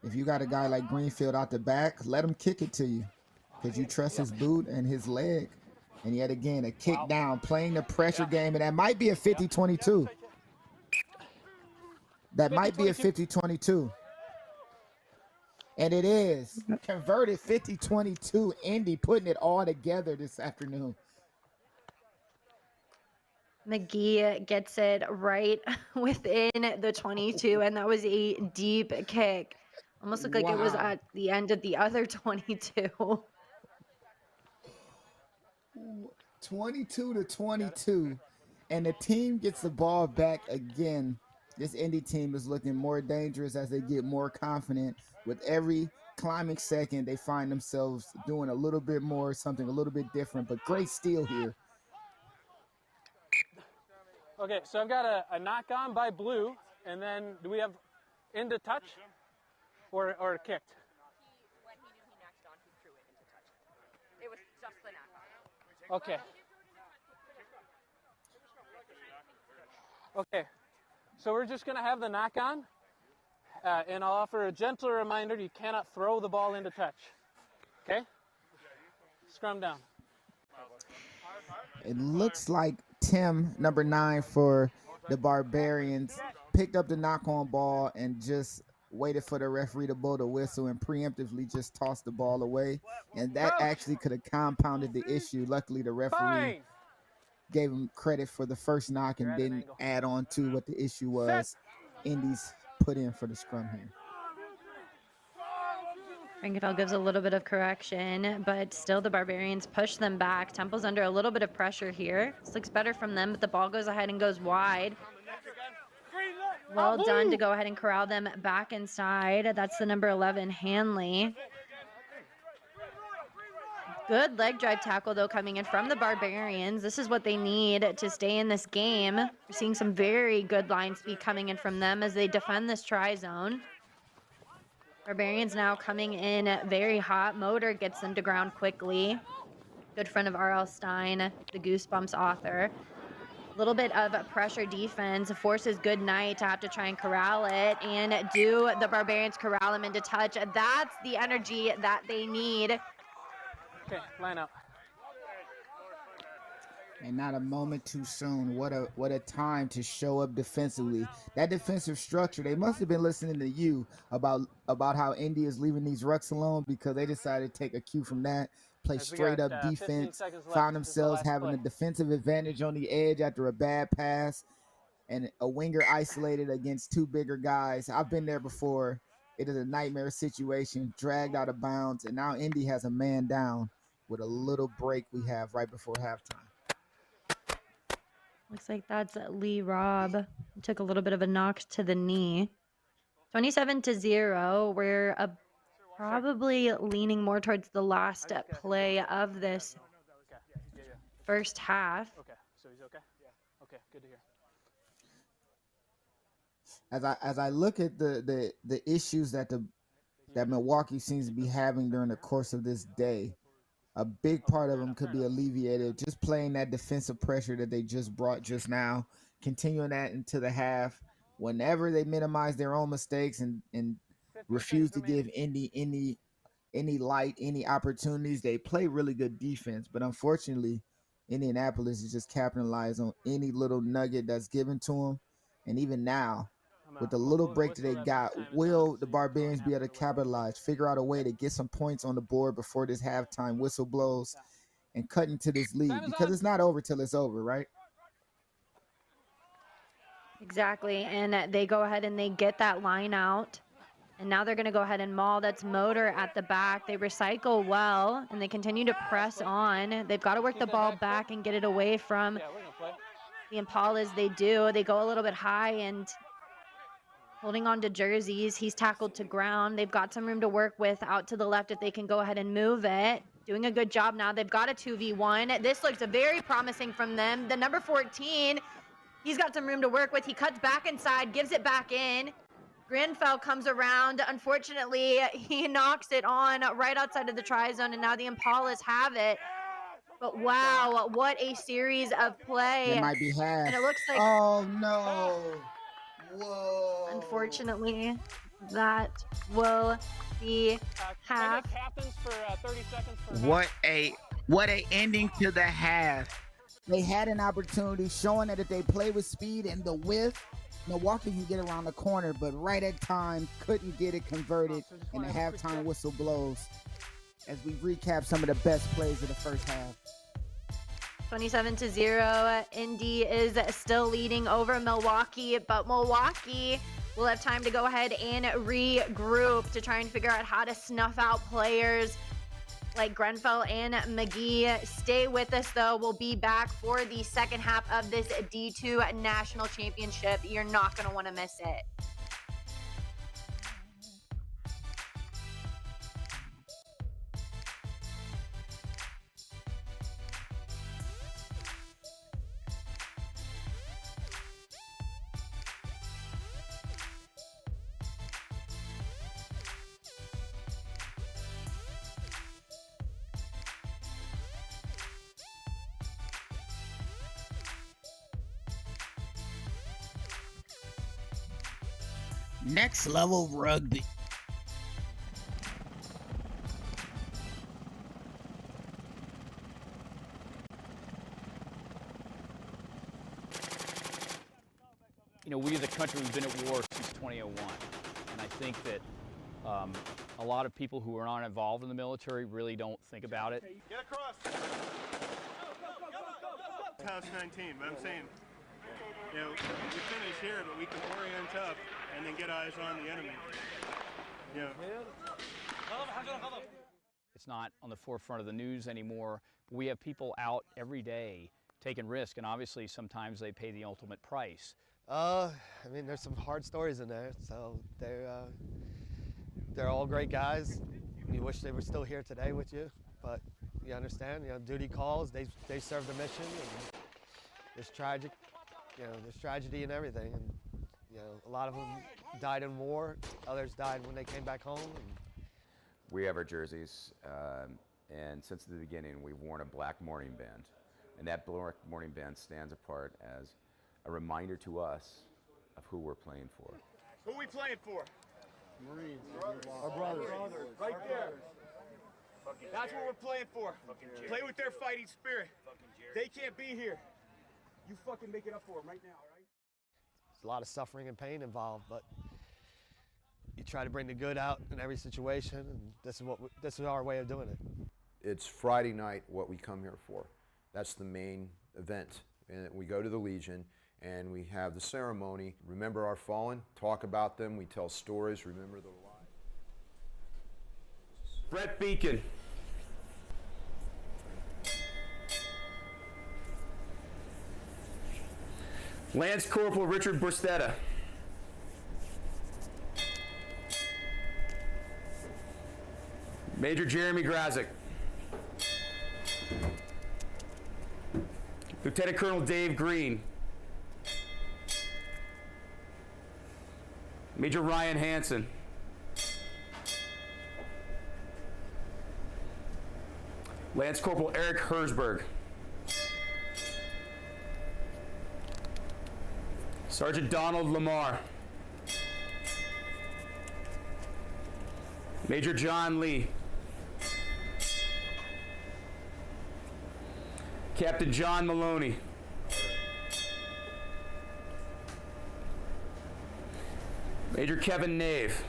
If you got a guy like Greenfield out the back, let him kick it to you. Could you trust his boot and his leg? And yet again, a kick down, playing the pressure game, and that might be a 50-22. That might be a 50-22. And it is. Converted 50-22. Indy putting it all together this afternoon. McGee gets it right within the 22, and that was a deep kick. Almost looked like it was at the end of the other 22. 22-22, and the team gets the ball back again. This Indy team is looking more dangerous as they get more confident. With every climbing second, they find themselves doing a little bit more, something a little bit different, but great steal here. Okay, so I've got a knock on by Blue, and then do we have into touch or kicked? When he knew he knocked on, he threw it into touch. It was just the knock on. Okay. Okay, so we're just going to have the knock on, and I'll offer a gentle reminder, you cannot throw the ball into touch. Okay? Scrum down. It looks like Tim, number 9 for the Barbarians, picked up the knock-on ball and just waited for the referee to blow the whistle and preemptively just tossed the ball away. And that actually could have compounded the issue. Luckily, the referee gave him credit for the first knock and didn't add on to what the issue was Indy's put in for the scrum here. Frankenfeld gives a little bit of correction, but still the Barbarians push them back. Temple's under a little bit of pressure here. This looks better from them, but the ball goes ahead and goes wide. Well done to go ahead and corral them back inside. That's the number 11, Hanley. Good leg drive tackle, though, coming in from the Barbarians. This is what they need to stay in this game. We're seeing some very good line speed coming in from them as they defend this try zone. Barbarians now coming in very hot. Motor gets them to ground quickly. Good friend of R.L. Stein, the Goosebumps author. A little bit of pressure defense forces Good Night to have to try and corral it. And do the Barbarians corral him into touch? That's the energy that they need. Okay, line up. And not a moment too soon. What a time to show up defensively. That defensive structure, they must have been listening to you about how Indy is leaving these rucks alone, because they decided to take a cue from that, play straight up defense, found themselves having a defensive advantage on the edge after a bad pass, and a winger isolated against 2 bigger guys. I've been there before. It is a nightmare situation, dragged out of bounds, and now Indy has a man down with a little break we have right before halftime. Looks like that's Lee Robb. Took a little bit of a knock to the knee. 27-0. We're probably leaning more towards the last play of this first half. Okay, so he's okay? Yeah. Okay, good to hear. As I look at the issues that Milwaukee seems to be having during the course of this day, a big part of them could be alleviated just playing that defensive pressure that they just brought just now, continuing that into the half. Whenever they minimize their own mistakes and refuse to give any light, any opportunities, they play really good defense. But unfortunately, Indianapolis is just capitalizing on any little nugget that's given to them. And even now, with the little break that they got, will the Barbarians be able to capitalize, figure out a way to get some points on the board before this halftime whistle blows and cut into this lead? Because it's not over till it's over, right? Exactly, and they go ahead and they get that line out. And now they're going to go ahead and maul. That's Motor at the back. They recycle well, and they continue to press on. They've got to work the ball back and get it away from the Impalas. They do. They go a little bit high and holding on to jerseys. He's tackled to ground. They've got some room to work with out to the left if they can go ahead and move it. Doing a good job now. They've got a 2v1. This looks very promising from them. The number 14, he's got some room to work with. He cuts back inside, gives it back in. Grenfell comes around. Unfortunately, he knocks it on right outside of the try zone, and now the Impalas have it. But wow, what a series of play. It might be half. And it looks like... Oh, no. Whoa. Unfortunately, that will be Can I half. get captains for 30 seconds for What a ending to the half. They had an opportunity showing that if they play with speed and the width, Milwaukee can get around the corner, but right at time couldn't get it converted, and the halftime whistle blows as we recap some of the best plays of the first half. 27-0. Indy is still leading over Milwaukee, but Milwaukee will have time to go ahead and regroup to try and figure out how to snuff out players like Grenfell and McGee. Stay with us, though. We'll be back for the second half of this D2 National Championship. You're not going to want to miss it. Next level rugby. You know, we as a country, we've been at war since 2001. And I think that a lot of people who are not involved in the military really don't think about it. Get across. House 19, but I'm saying, you know, we finish here, but we can orient up and then get eyes on the enemy. You know. It's not on the forefront of the news anymore. We have people out every day taking risk, and obviously sometimes they pay the ultimate price. I mean, there's some hard stories in there. So they're all great guys. You wish they were still here today with you, but you understand. You know, duty calls. They serve the mission, and there's tragic. You know, there's tragedy and everything. And you know, a lot of them died in war. Others died when they came back home. And we have our jerseys, and since the beginning, we've worn a black mourning band, and that black mourning band stands apart as a reminder to us of who we're playing for. Who are we playing for? Marines. Our brothers. Right there. That's what we're playing for. Play with their fighting spirit. They can't be here. You fucking make it up for them right now, all right? there's a lot of suffering and pain involved, but you try to bring the good out in every situation, and this is our way of doing it. It's Friday night, what we come here for. That's the main event. And we go to the Legion and we have the ceremony, remember our fallen, talk about them, we tell stories, remember their lives. Brett Beacon. Lance Corporal Richard Borstetta. Major Jeremy Grazik. Lieutenant Colonel Dave Green. Major Ryan Hansen. Lance Corporal Eric Herzberg. Sergeant Donald Lamar. Major John Lee. Captain John Maloney. Major Kevin Nave.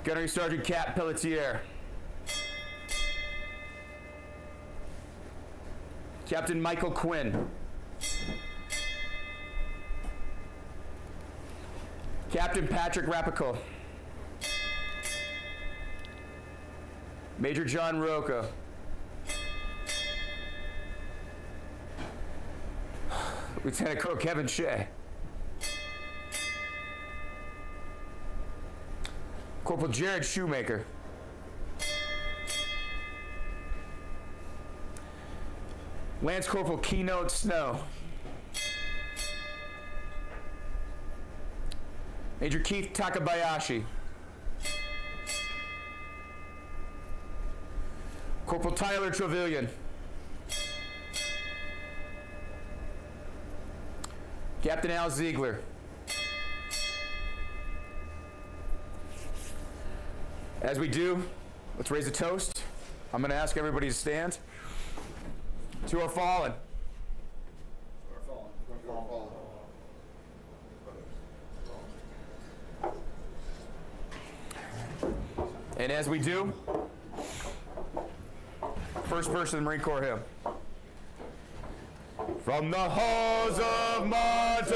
Gunnery Sergeant Cap Pelletier. Captain Michael Quinn. Captain Patrick Rapico. Major John Roca. Lieutenant Colonel Kevin Shea. Corporal Jared Shoemaker. Lance Corporal Keynote Snow. Major Keith Takabayashi. Corporal Tyler Trevelyan. Captain Al Ziegler. As we do, let's raise a toast. I'm going to ask everybody to stand. To our fallen. And as we do, first verse of the Marine Corps hymn. From the halls of Montezuma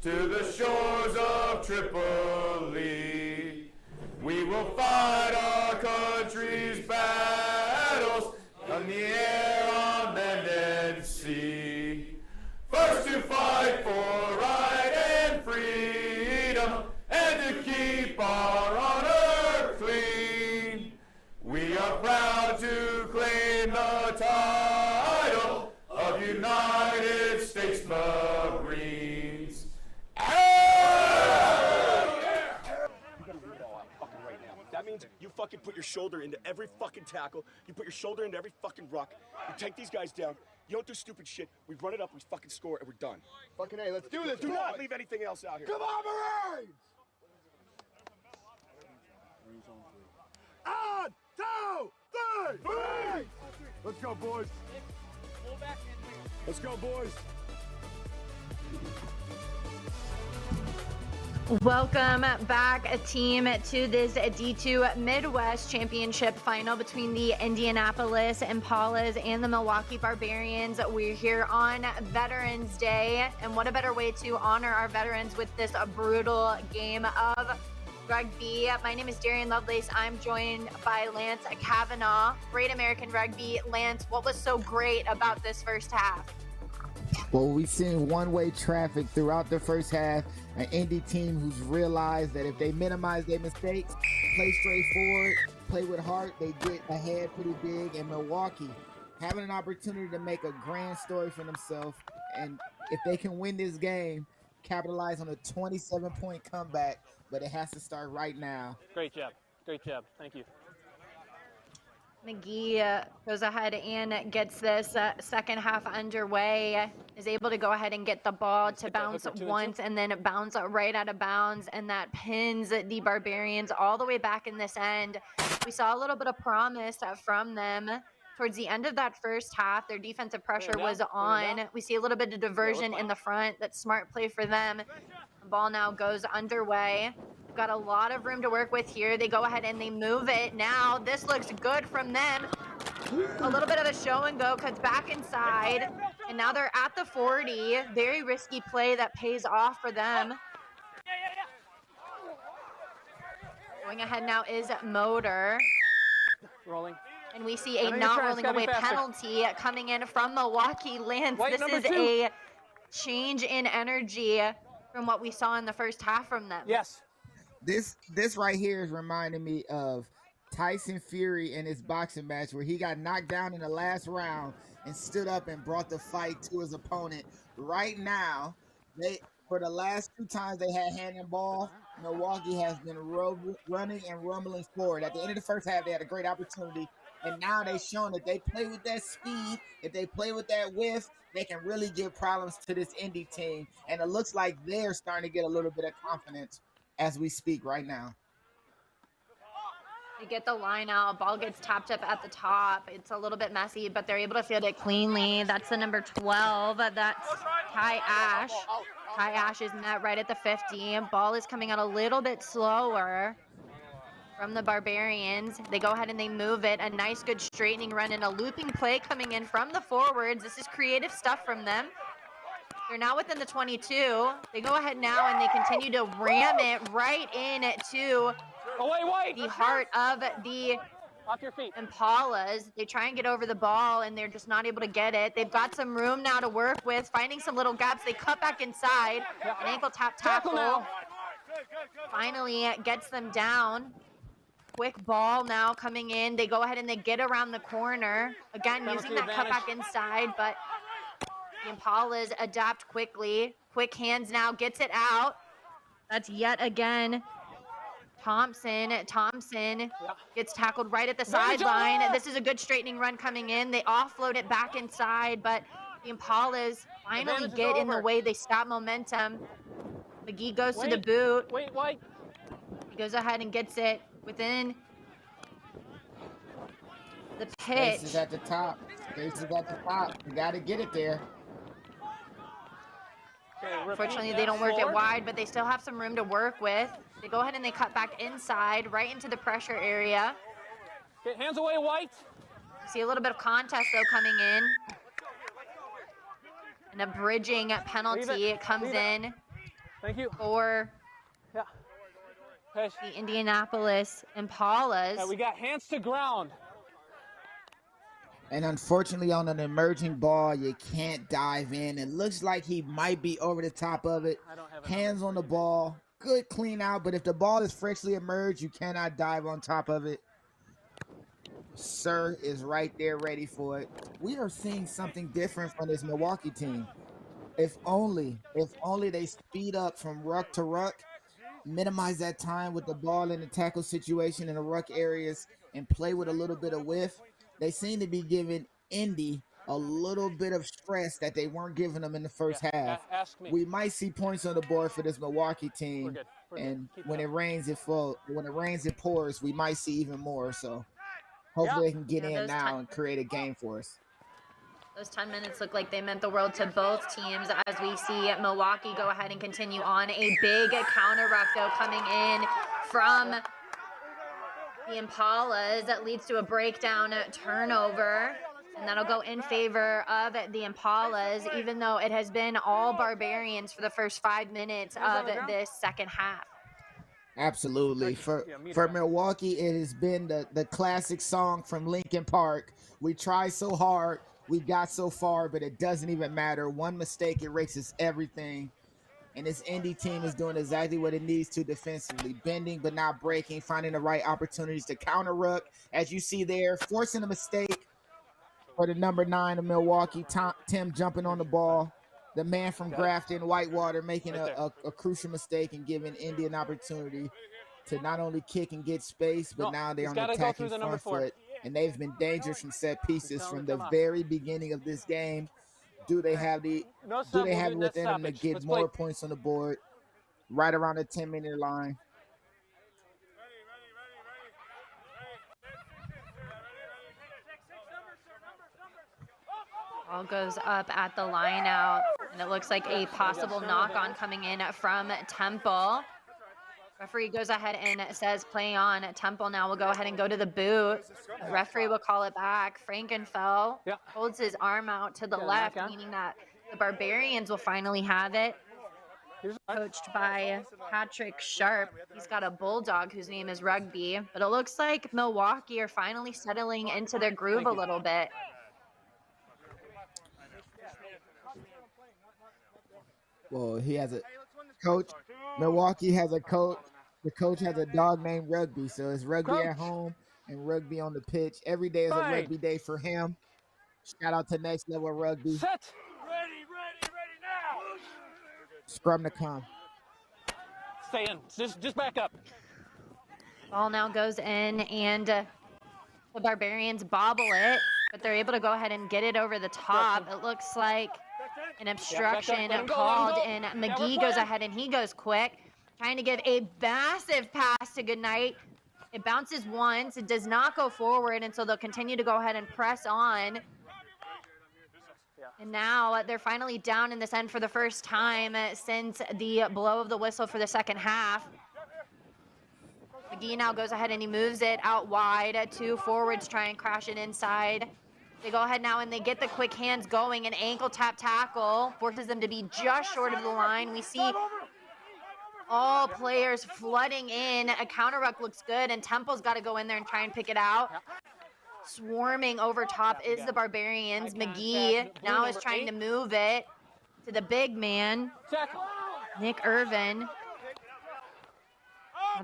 to the shores of Tripoli, we will fight our country's battles on the air, on land, and sea. First to fight for right and freedom, and to keep our honor clean. We are proud to claim the title of United States Marines. That means you fucking put your shoulder into every fucking tackle. You put your shoulder into every fucking ruck. You take these guys down. You don't do stupid shit. We run it up, we fucking score, and we're done. Fucking A, let's do this. Do not leave anything else out here. Come on, Marines! On, 2, 3, 3! Let's go, boys. Let's go, boys. Welcome back, team, to this D2 Midwest Championship final between the Indianapolis Impalas and the Milwaukee Barbarians. We're here on Veterans Day, and what a better way to honor our veterans with this brutal game of rugby. My name is Darian Lovelace. I'm joined by Lance Kavanaugh, Great American Rugby. Lance, what was so great about this first half? Well, we've seen one-way traffic throughout the first half. An Indy team who's realized that if they minimize their mistakes, play straightforward, play with heart, they get ahead pretty big. And Milwaukee having an opportunity to make a grand story for themselves. And if they can win this game, capitalize on a 27-point comeback, but it has to start right now. Great job. Great job. Thank you. McGee goes ahead and gets this second half underway, is able to go ahead and get the ball to bounce once and then bounce right out of bounds, and that pins the Barbarians all the way back in this end. We saw a little bit of promise from them towards the end of that first half. Their defensive pressure was on. We see a little bit of diversion in the front. That's smart play for them. The ball now goes underway. Got a lot of room to work with here. They go ahead and they move it. Now this looks good from them. A little bit of a show and go, cuts back inside, and now they're at the 40. Very risky play that pays off for them. Going ahead now is Motor. Rolling. And we see a not rolling away penalty coming in from Milwaukee. Lance, this is a change in energy from what we saw in the first half from them. Yes. This right here is reminding me of Tyson Fury in his boxing match where he got knocked down in the last round and stood up and brought the fight to his opponent. Right now, for the last 2 times they had hand and ball, Milwaukee has been running and rumbling forward. At the end of the first half, they had a great opportunity, and now they've shown that they play with that speed, if they play with that width, they can really give problems to this Indy team, and it looks like they're starting to get a little bit of confidence as we speak right now. They get the line out. Ball gets tapped up at the top. It's a little bit messy, but they're able to field it cleanly. That's the number 12. That's Ty Ash. Ty Ash is met right at the 50. Ball is coming out a little bit slower from the Barbarians. They go ahead and they move it. A nice, good straightening run and a looping play coming in from the forwards. This is creative stuff from them. They're now within the 22. They go ahead now and they continue to ram it right into the heart of the Impalas. They try and get over the ball and they're just not able to get it. They've got some room now to work with, finding some little gaps. They cut back inside. An ankle tap tackle finally gets them down. Quick ball now coming in. They go ahead and they get around the corner. Again, using that cut back inside, but the Impalas adapt quickly. Quick hands now, gets it out. That's yet again Thompson. Thompson gets tackled right at the sideline. This is a good straightening run coming in. They offload it back inside, but The Impalas finally get in the way. They stop momentum. McGee goes to the boot. Wait, White. He goes ahead and gets it within the Space pitch. is at the top. Space is at the top. You got to get it there. Unfortunately, they don't work it wide, but they still have some room to work with. They go ahead and they cut back inside, right into the pressure area. Okay, hands away, White. You see a little bit of contest, though, coming in. And a bridging penalty comes in. Thank you. For the Indianapolis Impalas. We got hands to ground. And unfortunately, on an emerging ball, you can't dive in. It looks like he might be over the top of it. Hands on the ball. Good clean out, but if the ball is freshly emerged, you cannot dive on top of it. Sir is right there ready for it. We are seeing something different from this Milwaukee team. If only they speed up from ruck to ruck, minimize that time with the ball in the tackle situation in the ruck areas, and play with a little bit of width. They seem to be giving Indy a little bit of stress that they weren't giving them in the first half. We might see points on the board for this Milwaukee team, and when it rains, it falls. When it rains, it pours. We might see even more. So hopefully they can get in now and create a game for us. Those 10 minutes look like they meant the world to both teams as we see Milwaukee go ahead and continue on. A big counter ruck, though, coming in from the Impalas. That leads to a breakdown turnover, and that'll go in favor of the Impalas, even though it has been all Barbarians for the first 5 minutes of this second half. Absolutely. For Milwaukee, it has been the classic song from Linkin Park. We tried so hard, we got so far, but it doesn't even matter. One mistake erases everything. And this Indy team is doing exactly what it needs to defensively. Bending but not breaking, finding the right opportunities to counter ruck. As you see there, forcing a mistake for the number 9 of Milwaukee, Tim jumping on the ball. The man from Grafton, Whitewater, making a crucial mistake and giving Indy an opportunity to not only kick and get space, but now they're on the attacking front foot. And they've been dangerous from set pieces from the very beginning of this game. Do they have it within them to get more points on the board right around the 10-minute line? Ball goes up at the line out, and it looks like a possible knock-on coming in from Temple. Referee goes ahead and says play on. Temple now will go ahead and go to the boot. The referee will call it back. Frankenfell holds his arm out to the left, meaning that the Barbarians will finally have it. Coached by Patrick Sharp. He's got a bulldog whose name is Rugby. But it looks like Milwaukee are finally settling into their groove a little bit. Well, he has a coach. Milwaukee has a coach. The coach has a dog named Rugby, so it's Rugby at home and Rugby on the pitch. Every day is a Rugby day for him. Shout out to Next Level Rugby. Set. Ready now. Scrum to come. Stay in. Just back up. Ball now goes in, and the Barbarians bobble it, but they're able to go ahead and get it over the top. It looks like an obstruction called, and McGee goes ahead and he goes quick, trying to give a massive pass to Goodnight. It bounces once, it does not go forward, and so they'll continue to go ahead and press on. And now they're finally down in this end for the first time since the blow of the whistle for the second half. McGee now goes ahead and he moves it out wide. 2 forwards try and crash it inside. They go ahead now and they get the quick hands going. An ankle tap tackle forces them to be just short of the line. We see all players flooding in. A counter ruck looks good, and Temple's got to go in there and try and pick it out. Swarming over top is the Barbarians. McGee now is trying to move it to the big man, Nick Irvin.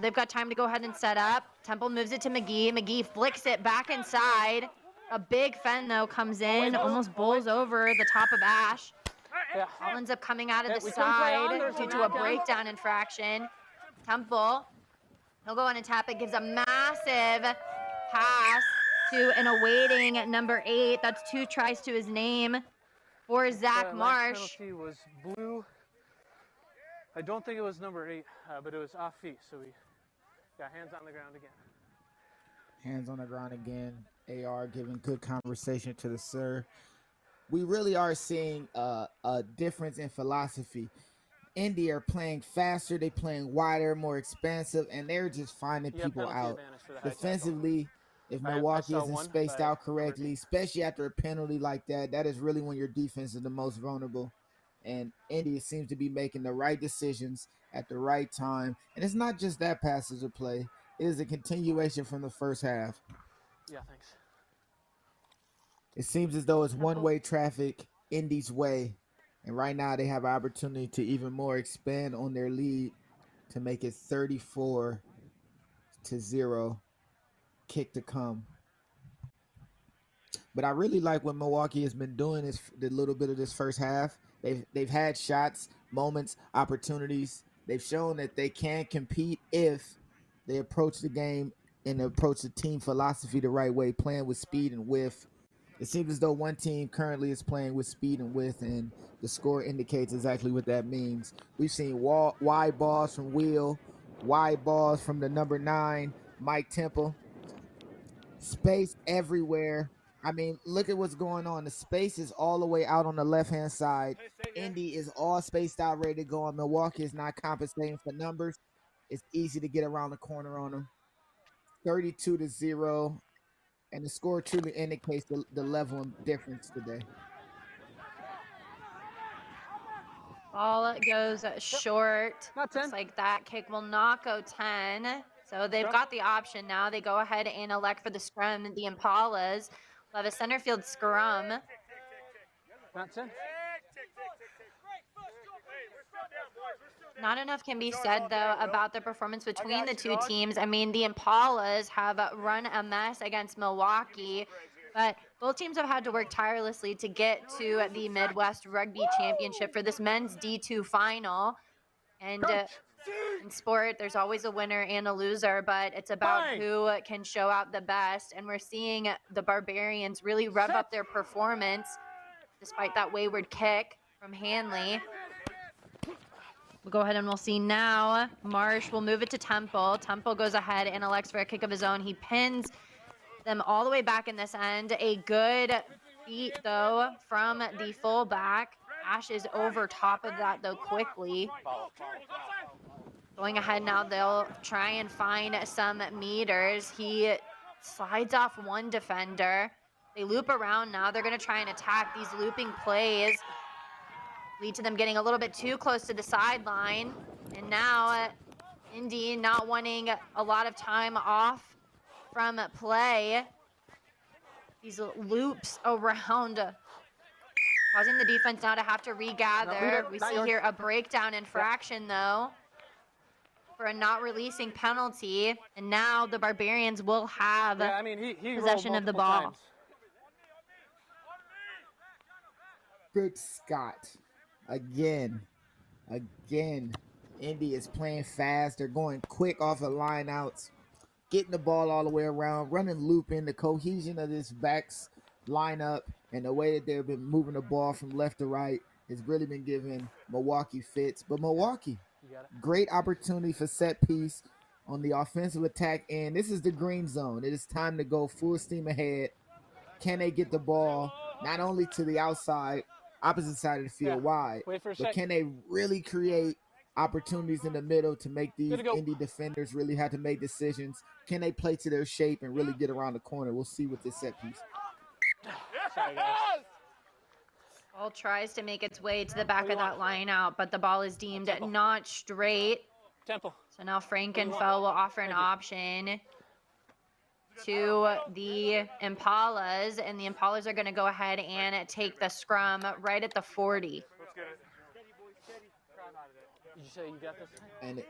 They've got time to go ahead and set up. Temple moves it to McGee. McGee flicks it back inside. A big Fen, though, comes in, almost bowls over the top of Ash. Ball ends up coming out of the side due to a breakdown infraction. Temple, he'll go in and tap it, gives a massive pass to an awaiting number 8. That's 2 tries to his name for Zach last Marsh. penalty was blue. I don't think it was number 8, but it was off feet, so we got hands on the ground again. Hands on the ground again. AR giving good conversation to the sir. We really are seeing a difference in philosophy. Indy are playing faster, they playing wider, more expansive, and they're just finding people out. Defensively, if Milwaukee isn't spaced out correctly, especially after a penalty like that, that is really when your defense is the most vulnerable. And Indy seems to be making the right decisions at the right time. And it's not just that passage of play. It is a continuation from the first half. Yeah, thanks. It seems as though it's one-way traffic Indy's way. And right now they have an opportunity to even more expand on their lead to make it 34-0. Kick to come. But I really like what Milwaukee has been doing is the little bit of this first half. They've had shots, moments, opportunities. They've shown that they can compete if they approach the game and approach the team philosophy the right way, playing with speed and width. It seems as though one team currently is playing with speed and width, and the score indicates exactly what that means. We've seen wide balls from Will, wide balls from the number 9, Mike Temple. Space everywhere. I mean, look at what's going on. The space is all the way out on the left-hand side. Indy is all spaced out, ready to go, and Milwaukee is not compensating for numbers. It's easy to get around the corner on them. 32-0, and the score truly indicates the level of difference today. Ball goes short. Looks like that kick will not go 10. So they've got the option now. They go ahead and elect for the scrum. The Impalas will have a center field scrum. Not 10. Not enough can be said, though, about the performance between the two teams. I mean, the Impalas have run a mess against Milwaukee, but both teams have had to work tirelessly to get to the Midwest Rugby Championship for this men's D2 final. And in sport, there's always a winner and a loser, but it's about who can show out the best. And we're seeing the Barbarians really rev up their performance despite that wayward kick from Hanley. We'll go ahead and we'll see now. Marsh will move it to Temple. Temple goes ahead and elects for a kick of his own. He pins them all the way back in this end. A good beat, though, from the fullback. Ash is over top of that, though, quickly. Going ahead now, they'll try and find some meters. He slides off one defender. They loop around now. They're going to try and attack. These looping plays lead to them getting a little bit too close to the sideline. And now Indy not wanting a lot of time off from play. These loops around causing the defense now to have to regather. We see here a breakdown infraction, though, for a not releasing penalty. And now the Barbarians will have possession of the ball. Times. Good Scott. Again, Indy is playing fast. They're going quick off of lineouts, getting the ball all the way around, running loop in. The cohesion of this backs lineup and the way that they've been moving the ball from left to right has really been giving Milwaukee fits. But Milwaukee, great opportunity for set piece on the offensive attack end. This is the green zone. It is time to go full steam ahead. Can they get the ball not only to the outside, opposite side of the field wide, but can they really create opportunities in the middle to make these Indy defenders really have to make decisions? Can they play to their shape and really get around the corner? We'll see with this set piece. Sorry, guys. Ball tries to make its way to the back of that line out, but the ball is deemed not straight. Temple. So now Frankenfeld will offer an option to the Impalas, and the Impalas are going to go ahead and take the scrum right at the 40. Did you say you got this?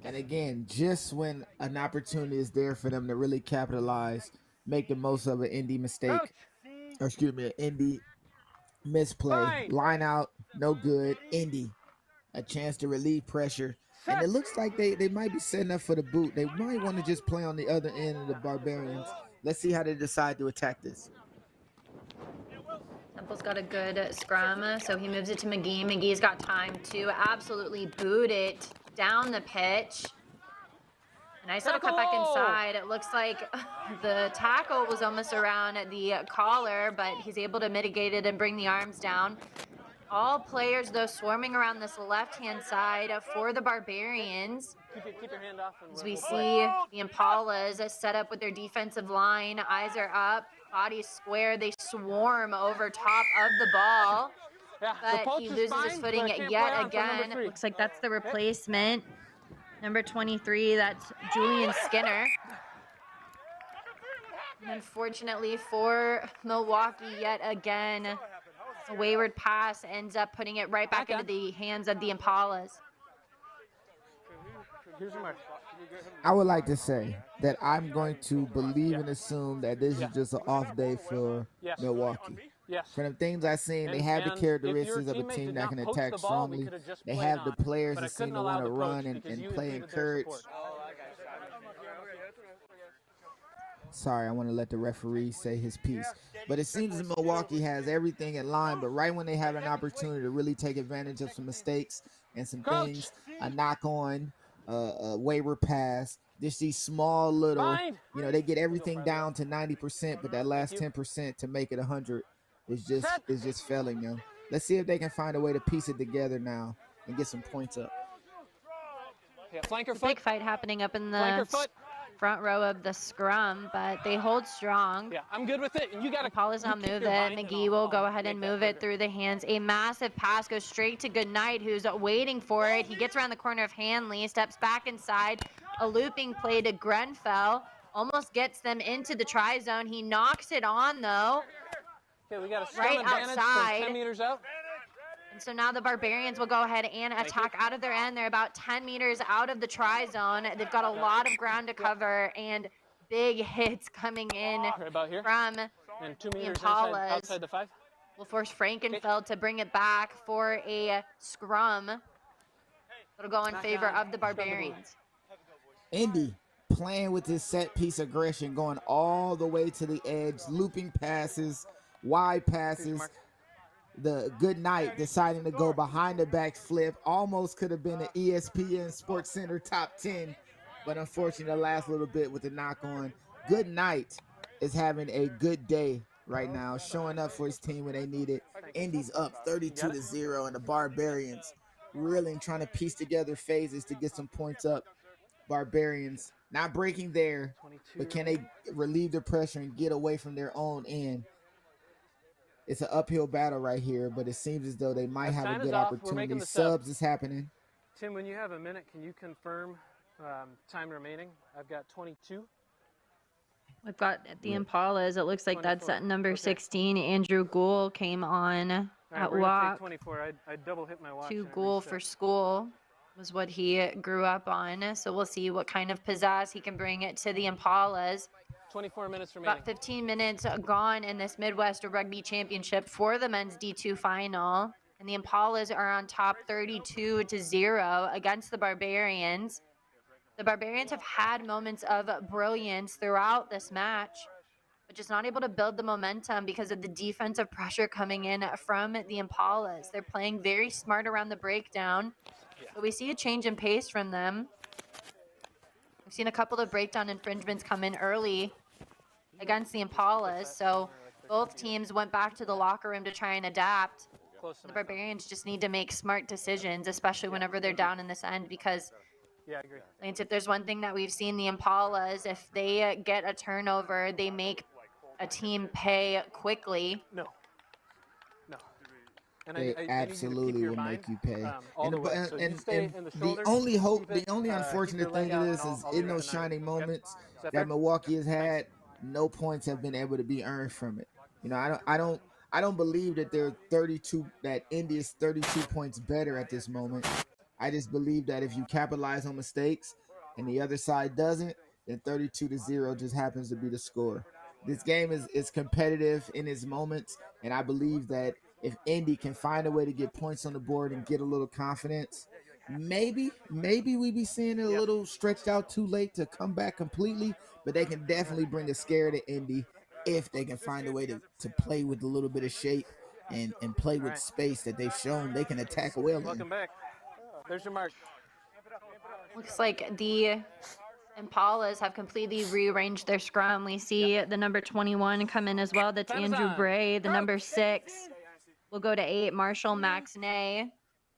And again, just when an opportunity is there for them to really capitalize, make the most of an Indy mistake, or excuse me, an Indy misplay, line out, no good. Indy, a chance to relieve pressure. And it looks like they might be setting up for the boot. They might want to just play on the other end of the Barbarians. Let's see how they decide to attack this. The Tackle's got a good scrum, so he moves it to McGee. McGee's got time to absolutely boot it down the pitch. Nice little cut back inside. It looks like the tackle was almost around the collar, but he's able to mitigate it and bring the arms down. All players, though, swarming around this left-hand side for the Barbarians. Keep your hand off. As we see the Impalas set up with their defensive line. Eyes are up, bodies square. They swarm over top of the ball. Yeah, but he loses his footing yet again. Looks like that's the replacement. Number 23, that's Julian Skinner. And unfortunately for Milwaukee, yet again, a wayward pass ends up putting it right back into the hands of the Impalas. I would like to say that I'm going to believe and assume that this is just an off day for Milwaukee. From the things I've seen, they have the characteristics of a team that can attack strongly. They have the players that seem to want to run and play and courage. Sorry, I want to let the referee say his piece. But it seems that Milwaukee has everything in line, but right when they have an opportunity to really take advantage of some mistakes and some things, a knock on, a wayward pass, just these small little, they get everything down to 90%, but that last 10% to make it 100 is just failing them. Let's see if they can find a way to piece it together now and get some points up. Yeah, flanker foot. Big fight happening up in the front row of the scrum, but they hold strong. Yeah, I'm good with it. And you got to. Paula's not move it. McGee will go ahead and move it through the hands. A massive pass goes straight to Goodnight, who's waiting for it. He gets around the corner of Hanley, steps back inside. A looping play to Grenfell. Almost gets them into the try zone. He knocks it on, though. Okay, we got a right outside. 10 meters out. And so now the Barbarians will go ahead and attack out of their end. They're about 10 meters out of the try zone. They've got a lot of ground to cover and big hits coming in right about here. from and 2 the meters Impalas. outside the 5. Will force Frankenfeld to bring it back for a scrum. It'll go in favor of the Barbarians. Indy playing with his set piece aggression, going all the way to the edge, looping passes, wide passes. The Goodnight deciding to go behind the back flip. Almost could have been an ESPN Sports Center top 10, but unfortunately the last little bit with the knock on. Goodnight is having a good day right now, showing up for his team when they need it. Indy's up 32-0, and the Barbarians really trying to piece together phases to get some points up. Barbarians not breaking there, but can they relieve the pressure and get away from their own end? It's an uphill battle right here, but it seems as though they might have a good opportunity. Subs is happening. Tim, when you have a minute, can you confirm time remaining? I've got 22. We've got the Impalas. It looks like 24. that's at number 16. Andrew Gould came on at walk. 24. I double hit my watch. 2 goal for school was what he grew up on. So we'll see what kind of pizzazz he can bring it to the Impalas. 24 minutes remaining. About 15 minutes gone in this Midwest Rugby Championship for the men's D2 final. And the Impalas are on top 32-0 against the Barbarians. The Barbarians have had moments of brilliance throughout this match, but just not able to build the momentum because of the defensive pressure coming in from the Impalas. They're playing very smart around the breakdown. But we see a change in pace from them. We've seen a couple of breakdown infringements come in early against the Impalas, so both teams went back to the locker room to try and adapt. The Barbarians just need to make smart decisions, especially whenever they're down in this end, because yeah, I agree. Lance, if there's one thing that we've seen the Impalas, if they get a turnover, they make a team pay quickly. No. And they absolutely will make you pay. And the only unfortunate thing to this is in those shining moments that Milwaukee has had, no points have been able to be earned from it. I don't believe that that Indy is 32 points better at this moment. I just believe that if you capitalize on mistakes and the other side doesn't, then 32-0 just happens to be the score. This game is competitive in its moments, and I believe that if Indy can find a way to get points on the board and get a little confidence, maybe we be seeing it a little stretched out too late to come back completely, but they can definitely bring a scare to Indy if they can find a way to play with a little bit of shape and play with space that they've shown they can attack well in. Welcome back. There's your mark. Looks like the Impalas have completely rearranged their scrum. We see the number 21 come in as well. That's Andrew Bray. The number 6 will go to 8, Marshall Max Nay.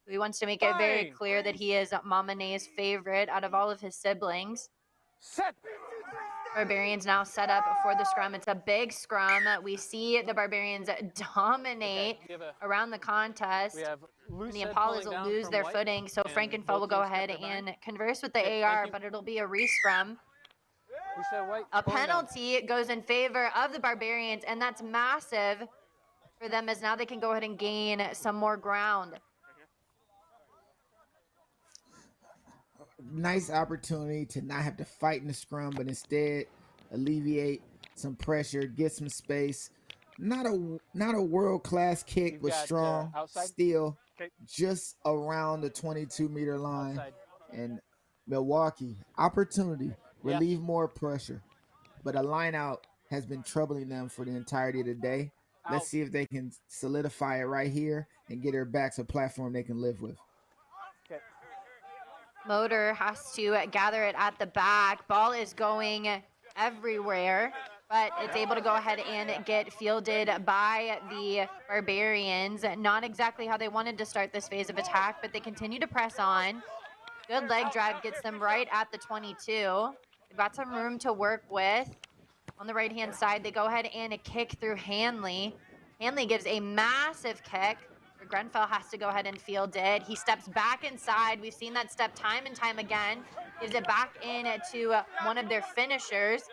He wants to make it very clear that he is Mama Nay's favorite out of all of his siblings. Set. Barbarians now set up for the scrum. It's a big scrum. We see the Barbarians dominate around the contest. And the Impalas will lose their footing. So Frankenfeld will go ahead and converse with the AR, but it'll be a re-scrum. A penalty goes in favor of the Barbarians, and that's massive for them as now they can go ahead and gain some more ground. Nice opportunity to not have to fight in the scrum, but instead alleviate some pressure, get some space. Not a world-class kick, but strong, still just around the 22-meter line. And Milwaukee, opportunity, relieve more pressure. But a line out has been troubling them for the entirety of the day. Let's see if they can solidify it right here and get her back to a platform they can live with. Motor has to gather it at the back. Ball is going everywhere, but it's able to go ahead and get fielded by the Barbarians. Not exactly how they wanted to start this phase of attack, but they continue to press on. Good leg drive gets them right at the 22. They've got some room to work with. On the right-hand side, they go ahead and kick through Hanley. Hanley gives a massive kick. Grenfell has to go ahead and field it. He steps back inside. We've seen that step time and time again. Gives it back in to one of their finishers,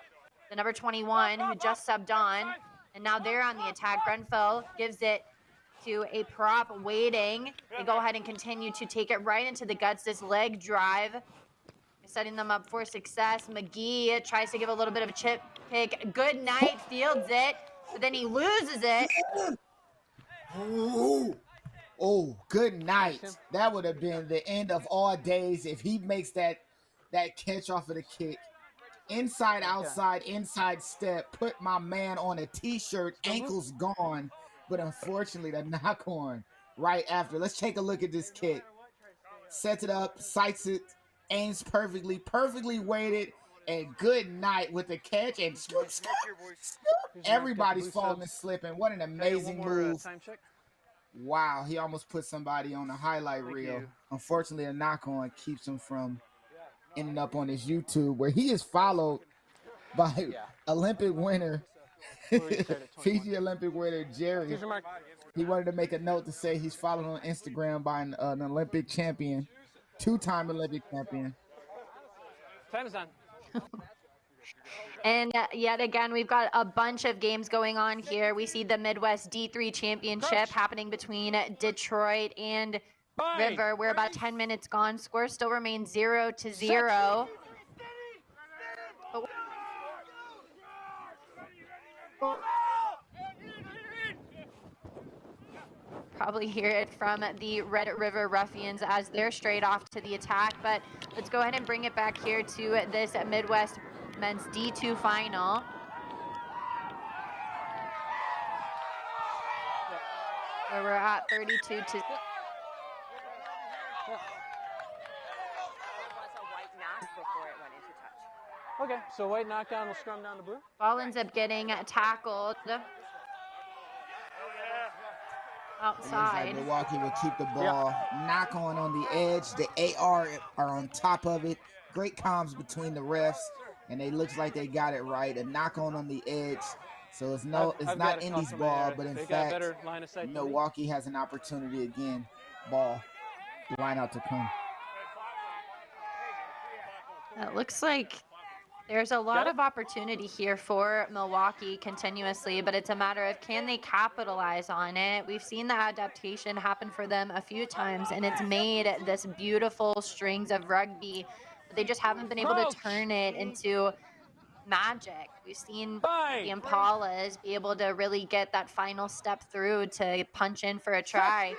the number 21, who just subbed on. And now they're on the attack. Grenfell gives it to a prop waiting. They go ahead and continue to take it right into the guts. This leg drive is setting them up for success. McGee tries to give a little bit of a chip kick. Good night, fields it, but then he loses it. Oh, good night. That would have been the end of all days if he makes that catch off of the kick. Inside, outside, inside step. Put my man on a T-shirt. Ankles gone. But unfortunately, the knock on right after. Let's take a look at this kick. Sets it up, sights it, aims perfectly weighted. And good night with the catch. And scoop. Everybody's falling and slipping. What an amazing move. Wow, he almost put somebody on a highlight reel. Unfortunately, a knock-on keeps him from ending up on his YouTube, where he is followed by Olympic winner, Fiji Olympic winner, Jerry. He wanted to make a note to say he's followed on Instagram by an Olympic champion, 2-time Olympic champion. Time is on. And yet again, we've got a bunch of games going on here. We see the Midwest D3 Championship happening between Detroit and River. We're about 10 minutes gone. Score still remains 0-0. Probably hear it from the Red River Ruffians as they're straight off to the attack. But let's go ahead and bring it back here to this Midwest Men's D2 final. Where we're at 32 to... Okay, so white knockdown will scrum down to blue. Ball ends up getting tackled outside. Milwaukee will keep the ball. Knock on the edge. The AR are on top of it. Great comms between the refs, and it looks like they got it right. A knock on the edge. So it's not Indy's ball, but in fact, Milwaukee has an opportunity again. Ball, line out to come. It looks like there's a lot of opportunity here for Milwaukee continuously, but it's a matter of can they capitalize on it. We've seen the adaptation happen for them a few times, and it's made this beautiful strings of rugby, but they just haven't been able to turn it into magic. We've seen the Impalas be able to really get that final step through to punch in for a try.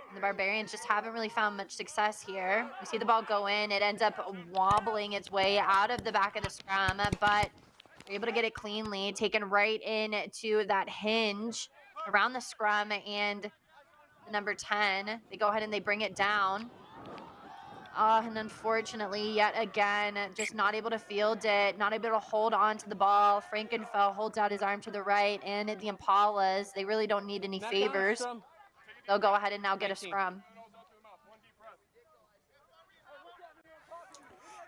And the Barbarians just haven't really found much success here. We see the ball go in. It ends up wobbling its way out of the back of the scrum, but they're able to get it cleanly, taken right into that hinge. around the scrum and the number 10. They go ahead and they bring it down. And unfortunately, yet again, just not able to field it, not able to hold on to the ball. Frankenfeld holds out his arm to the right, and the Impalas, they really don't need any favors. They'll go ahead and now get a scrum.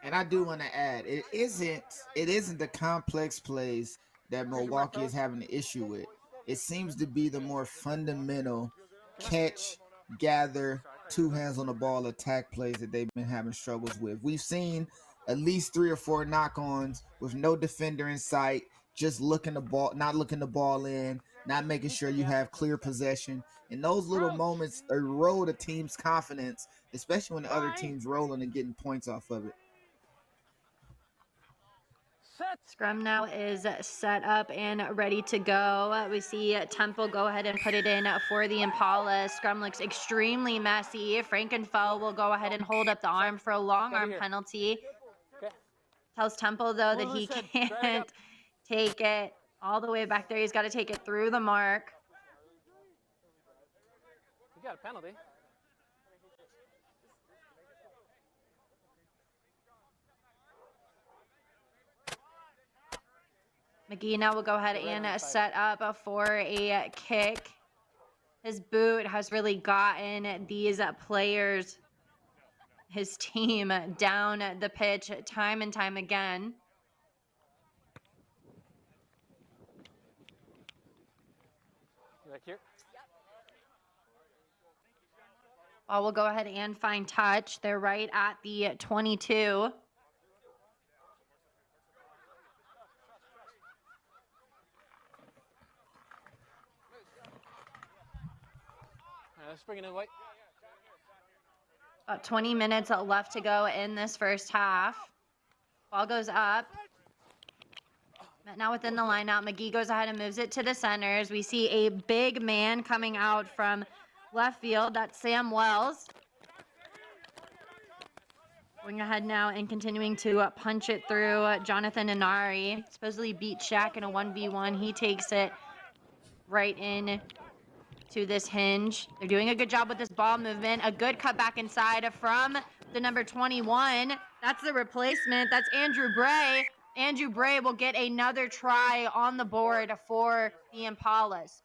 And I do want to add, it isn't the complex plays that Milwaukee is having an issue with. It seems to be the more fundamental catch, gather, two hands on the ball attack plays that they've been having struggles with. We've seen at least 3 or 4 knock-ons with no defender in sight, just looking the ball, not looking the ball in, not making sure you have clear possession. And those little moments erode a team's confidence, especially when the other team's rolling and getting points off of it. Scrum now is set up and ready to go. We see Temple go ahead and put it in for the Impalas. Scrum looks extremely messy. Frankenfeld will go ahead and hold up the arm for a long arm penalty. Tells Temple, though, that he can't take it all the way back there. He's got to take it through the mark. You got a penalty. McGee now will go ahead and set up for a kick. His boot has really gotten these players, his team, down the pitch time and time again. Like here? Ball will go ahead and find touch. They're right at the 22. Let's bring it in, White. About 20 minutes left to go in this first half. Ball goes up. Now within the lineout, McGee goes ahead and moves it to the centers. We see a big man coming out from left field. That's Sam Wells. Going ahead now and continuing to punch it through. Jonathan Inari supposedly beat Shaq in a 1v1. He takes it right in to this hinge. They're doing a good job with this ball movement. A good cut back inside from the number 21. That's the replacement. That's Andrew Bray. Andrew Bray will get another try on the board for the Impalas.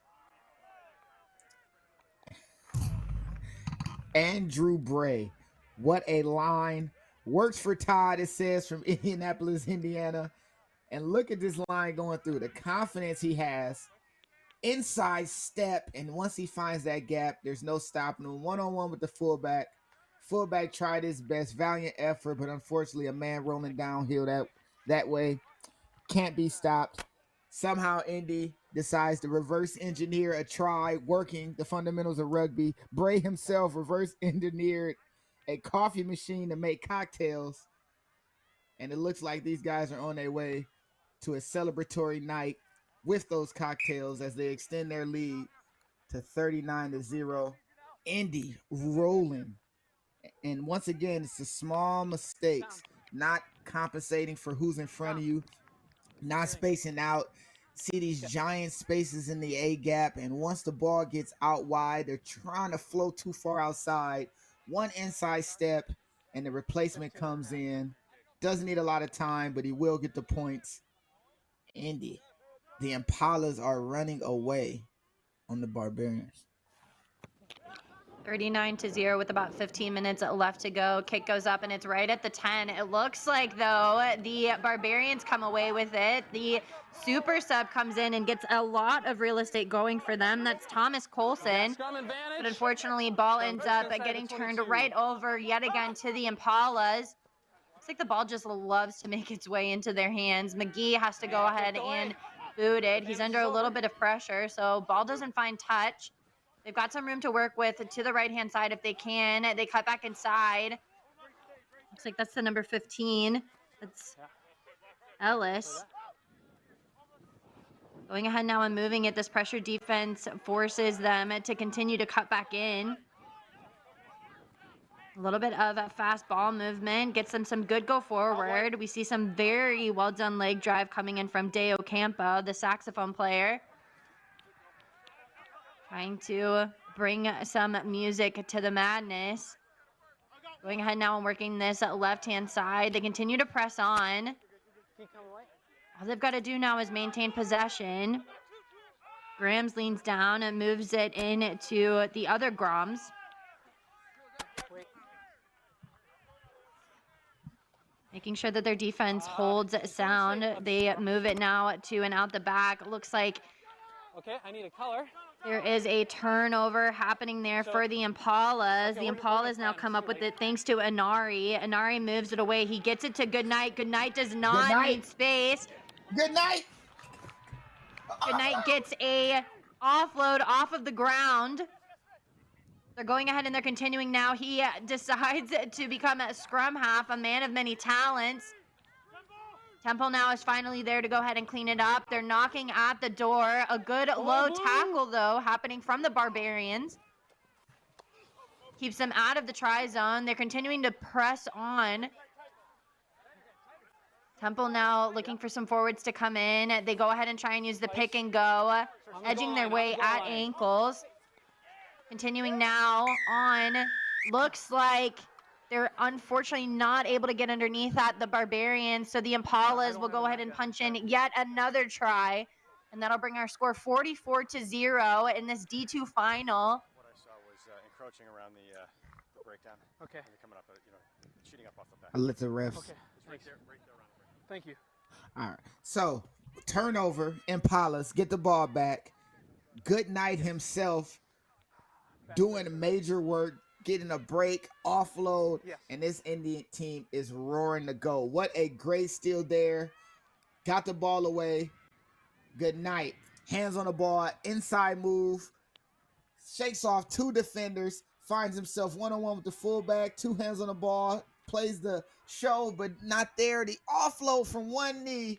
Andrew Bray. What a line. Works for Todd, it says, from Indianapolis, Indiana. And look at this line going through. The confidence he has. Inside step, and once he finds that gap, there's no stopping him. One-on-one with the fullback. Fullback tried his best, valiant effort, but unfortunately a man rolling downhill that way can't be stopped. Somehow Indy decides to reverse engineer a try, working the fundamentals of rugby. Bray himself reverse engineered a coffee machine to make cocktails, and it looks like these guys are on their way to a celebratory night with those cocktails as they extend their lead to 39-0. Indy rolling. And once again, it's the small mistakes, not compensating for who's in front of you, not spacing out. See these giant spaces in the A gap, and once the ball gets out wide, they're trying to flow too far outside. One inside step, and the replacement comes in. Doesn't need a lot of time, but he will get the points. Indy. The Impalas are running away on the Barbarians. 39-0 with about 15 minutes left to go. Kick goes up and it's right at the 10. It looks like, though, the Barbarians come away with it. The super sub comes in and gets a lot of real estate going for them. That's Thomas Colson. But unfortunately, ball ends up getting turned right over yet again to the Impalas. Looks like the ball just loves to make its way into their hands. McGee has to go ahead and boot it. He's under a little bit of pressure, so ball doesn't find touch. They've got some room to work with to the right-hand side if they can. They cut back inside. Looks like that's the number 15. That's Ellis. Going ahead now and moving it. This pressure defense forces them to continue to cut back in. A little bit of a fast ball movement gets them some good go forward. We see some very well done leg drive coming in from Deo Campo, the saxophone player. Trying to bring some music to the madness. Going ahead now and working this left-hand side. They continue to press on. All they've got to do now is maintain possession. Grams leans down and moves it in to the other Groms. Making sure that their defense holds sound. They move it now to and out the back. Looks like Okay, I need a color. there is a turnover happening there for the Impalas. The Impalas now come up with it thanks to Inari. Inari moves it away. He gets it to Goodnight. Goodnight does not need space. Goodnight. Goodnight gets a offload off of the ground. They're going ahead and they're continuing now. He decides to become a scrum half, a man of many talents. Temple now is finally there to go ahead and clean it up. They're knocking at the door. A good low tackle, though, happening from the Barbarians. Keeps them out of the try zone. They're continuing to press on. Temple now looking for some forwards to come in. They go ahead and try and use the pick and go, edging their way at ankles. Continuing now on. Looks like they're unfortunately not able to get underneath at the Barbarians, so the Impalas will go ahead and punch in yet another try, and that'll bring our score 44-0 in this D2 final. What I saw was encroaching around the breakdown. Okay. And coming up, shooting up off the back. I let the refs. Okay. Right there around the break. Thank you. All right. So, turnover, Impalas get the ball back. Goodnight himself doing major work, getting a break, offload, and this Indian team is roaring to go. What a great steal there. Got the ball away. Goodnight. Hands on the ball, inside move, shakes off two defenders, finds himself one-on-one with the fullback, two hands on the ball, plays the show, but not there. The offload from one knee.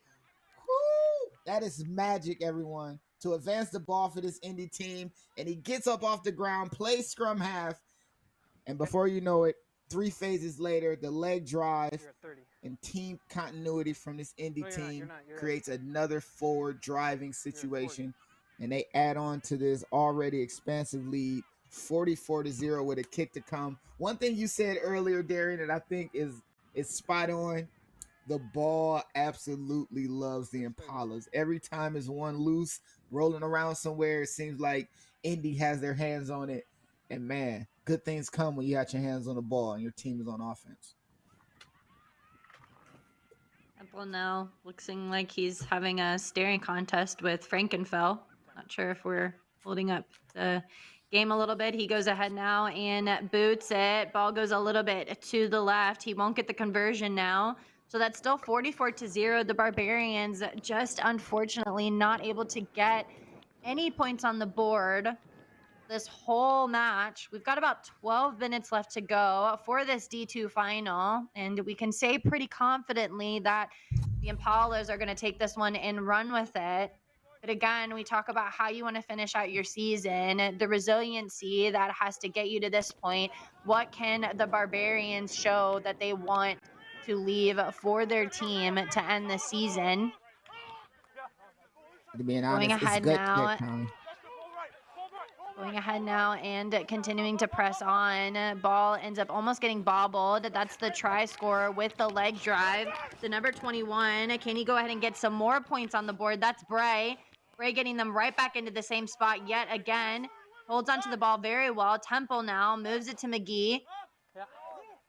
Woo! That is magic, everyone, to advance the ball for this Indy team. And he gets up off the ground, plays scrum half, and before you know it, 3 phases later, the leg drive and team continuity from this Indy team creates another forward driving situation, and they add on to this already expansive lead, 44-0 with a kick to come. One thing you said earlier, Darian, that I think is spot on. The ball absolutely loves the Impalas. Every time it's one loose, rolling around somewhere, it seems like Indy has their hands on it. And man, good things come when you got your hands on the ball and your team is on offense. Temple now looking like he's having a staring contest with Frankenfell. Not sure if we're holding up the game a little bit. He goes ahead now and boots it. Ball goes a little bit to the left. He won't get the conversion now. So that's still 44-0. The Barbarians just unfortunately not able to get any points on the board this whole match. We've got about 12 minutes left to go for this D2 final, and we can say pretty confidently that the Impalas are going to take this one and run with it. But again, we talk about how you want to finish out your season, the resiliency that has to get you to this point. What can the Barbarians show that they want to leave for their team to end the season? To be honest, Going ahead now. Tommy. Going ahead now and continuing to press on. Ball ends up almost getting bobbled. That's the try score with the leg drive. The number 21. Can he go ahead and get some more points on the board? That's Bray. Bray getting them right back into the same spot yet again. Holds onto the ball very well. Temple now moves it to McGee.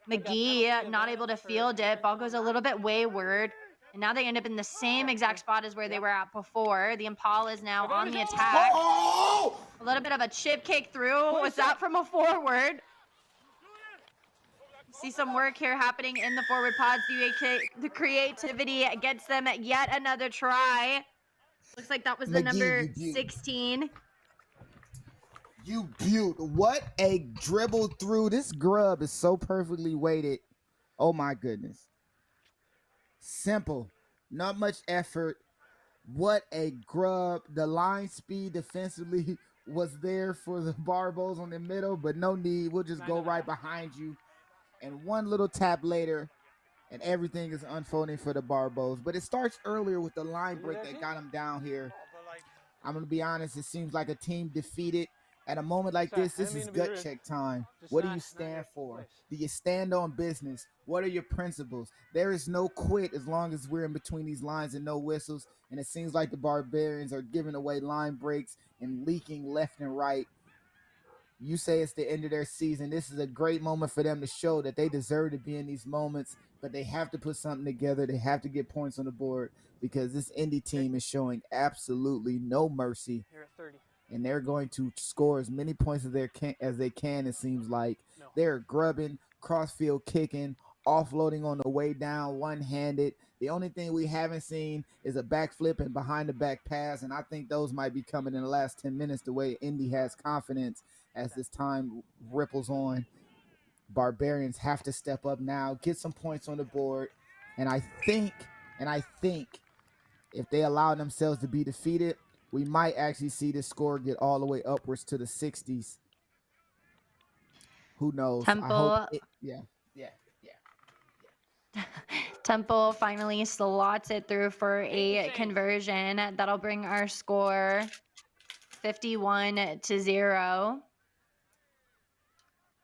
McGee not able to field it. Ball goes a little bit wayward. And now they end up in the same exact spot as where they were at before. The Impalas now on the attack. Oh! A little bit of a chip kick through. Was that from a forward? See some work here happening in the forward pods. The creativity gets them yet another try. Looks like that was the number 16. You beaut. What a dribble through. This grub is so perfectly weighted. Oh my goodness. Simple. Not much effort. What a grub. The line speed defensively was there for the Barbos on the middle, but no need. We'll just go right behind you. And one little tap later, and everything is unfolding for the Barbos. But it starts earlier with the line break that got them down here. I'm going to be honest. It seems like a team defeated At a moment like Sorry, this, I this didn't is mean to be gut rude. check time. Just What do not you your stand for? place. Do you stand on business? What are your principles? There is no quit as long as we're in between these lines and no whistles. And it seems like the Barbarians are giving away line breaks and leaking left and right. You say it's the end of their season. This is a great moment for them to show that they deserve to be in these moments, but they have to put something together. They have to get points on the board because this Indy team is showing absolutely no mercy, You're at 30. and they're going to score as many points as they can. It seems like No. they're grubbing, crossfield kicking, offloading on the way down, one-handed. The only thing we haven't seen is a backflip and behind-the-back pass, and I think those might be coming in the last 10 minutes the way Indy has confidence as this time ripples on. Barbarians have to step up now, get some points on the board, and I think if they allow themselves to be defeated, we might actually see this score get all the way upwards to the 60s. Who knows? Temple. I hope yeah. Temple finally slots it through for a conversion. That'll bring our score 51-0.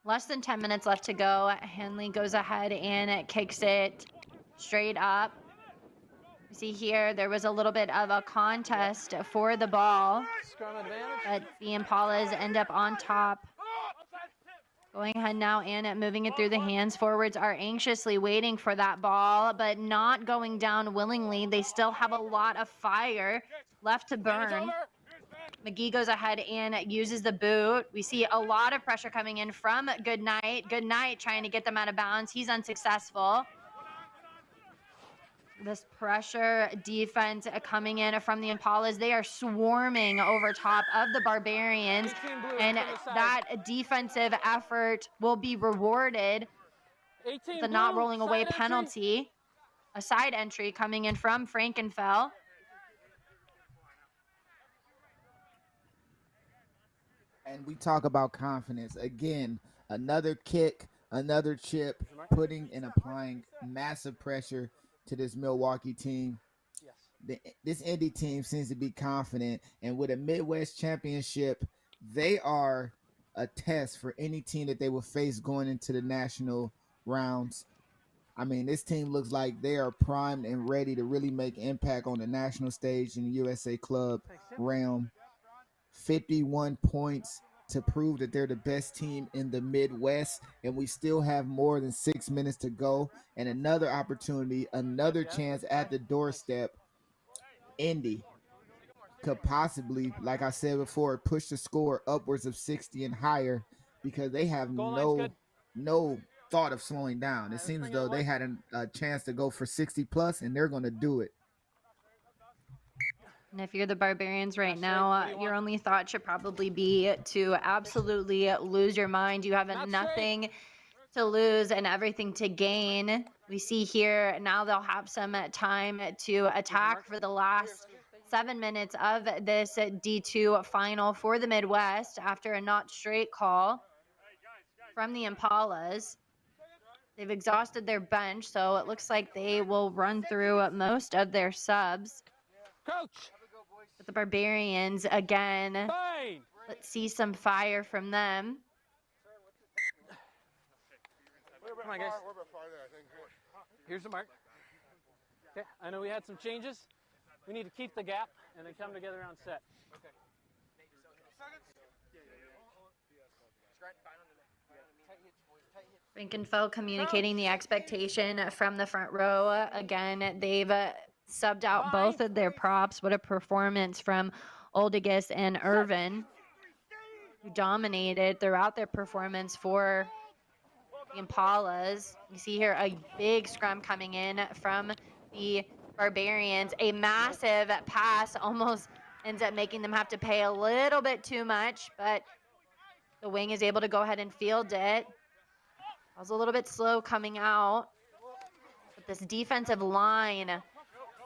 Less than 10 minutes left to go. Henley goes ahead and kicks it straight up. You see here, there was a little bit of a contest for the ball, Scrum advantage. but the Impalas end up on top. Going ahead now and moving it through the hands. Forwards are anxiously waiting for that ball, but not going down willingly. They still have a lot of fire left to burn. McGee goes ahead and uses the boot. We see a lot of pressure coming in from Goodnight. Goodnight trying to get them out of bounds. He's unsuccessful. This pressure defense coming in from the Impalas. They are swarming over top of the Barbarians, and that defensive effort will be rewarded. The not rolling away penalty. A side entry coming in from Frankenfell. And we talk about confidence. Again, another kick, another chip, putting and applying massive pressure to this Milwaukee team. This Indy team seems to be confident, and with a Midwest championship, they are a test for any team that they will face going into the national rounds. I mean, this team looks like they are primed and ready to really make impact on the national stage in the USA Club realm. 51 points to prove that they're the best team in the Midwest, and we still have more than 6 minutes to go, and another opportunity, another chance at the doorstep. Indy could possibly, like I said before, push the score upwards of 60 and higher because they have no thought of slowing down. It seems as though they had a chance to go for 60 plus, and they're going to do it. And if you're the Barbarians right now, your only thought should probably be to absolutely lose your mind. You have nothing to lose and everything to gain. We see here now they'll have some time to attack for the last 7 minutes of this D2 final for the Midwest after a not straight call from the Impalas. They've exhausted their bench, so it looks like they will run through most of their subs. Coach. But the Barbarians, again, let's see some fire from them. Come on, guys. Here's the mark. Okay, I know we had some changes. We need to keep the gap and then come together on set. Okay. Frankenfell communicating the expectation from the front row. Again, they've subbed out both of their props. What a performance from Oldegus and Irvin, who dominated throughout their performance for the Impalas. You see here a big scrum coming in from the Barbarians. A massive pass almost ends up making them have to pay a little bit too much, but the wing is able to go ahead and field it. I was a little bit slow coming out, but this defensive line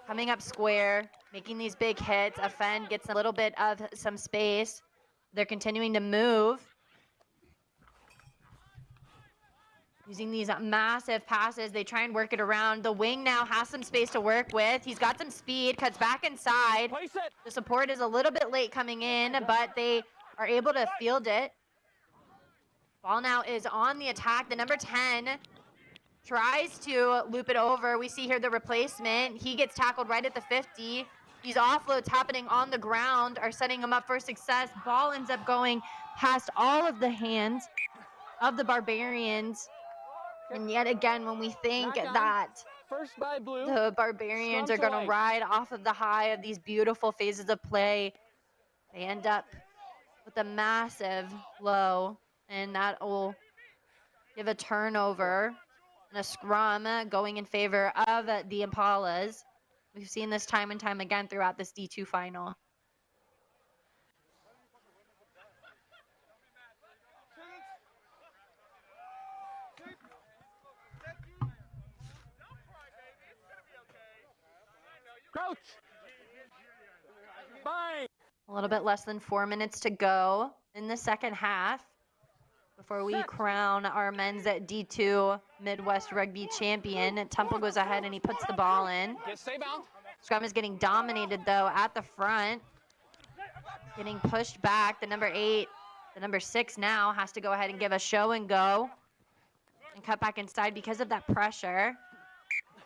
coming up square, making these big hits. Afen gets a little bit of some space. They're continuing to move. Using these massive passes, they try and work it around. The wing now has some space to work with. He's got some speed, cuts back inside. The support is a little bit late coming in, but they are able to field it. Ball now is on the attack. The number 10 tries to loop it over. We see here the replacement. He gets tackled right at the 50. These offloads happening on the ground are setting him up for success. Ball ends up going past all of the hands of the Barbarians. And yet again, when we think that First by Blue. the Barbarians are going to ride off of the high of these beautiful phases of play, they end up with a massive low, and that will give a turnover and a scrum going in favor of the Impalas. We've seen this time and time again throughout this D2 final. Crouch. Bang. A little bit less than 4 minutes to go in the second half before we crown our men's D2 Midwest Rugby champion. Temple goes ahead and he puts the ball in. Stay bound. Scrum is getting dominated though at the front. Getting pushed back. The number 8, the number 6 now has to go ahead and give a show and go and cut back inside because of that pressure.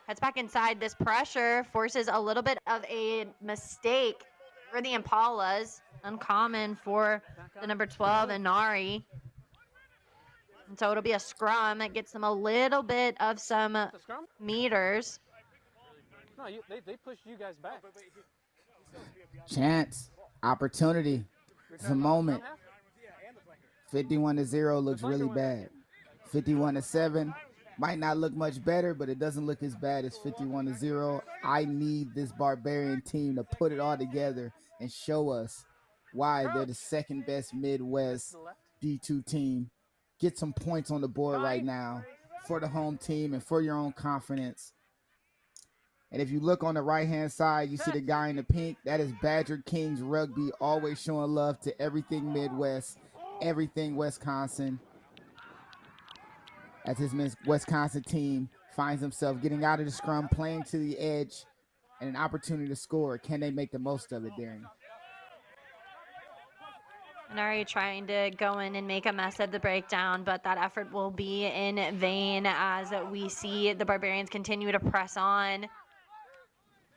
Cuts back inside. This pressure forces a little bit of a mistake for the Impalas. Uncommon for the number 12, Inari. And so it'll be a scrum. It gets them a little bit of some meters. No, they pushed you guys back. Chance, opportunity. It's a moment. 51-0 looks really bad. 51-7 might not look much better, but it doesn't look as bad as 51-0. I need this Barbarian team to put it all together and show us why they're the second best Midwest D2 team. Get some points on the board right now for the home team and for your own confidence. And if you look on the right-hand side, you see the guy in the pink. That is Badger Kings Rugby, always showing love to everything Midwest, everything Wisconsin. As his Wisconsin team finds himself getting out of the scrum, playing to the edge, and an opportunity to score. Can they make the most of it, Darren? Inari trying to go in and make a mess of the breakdown, but that effort will be in vain as we see the Barbarians continue to press on.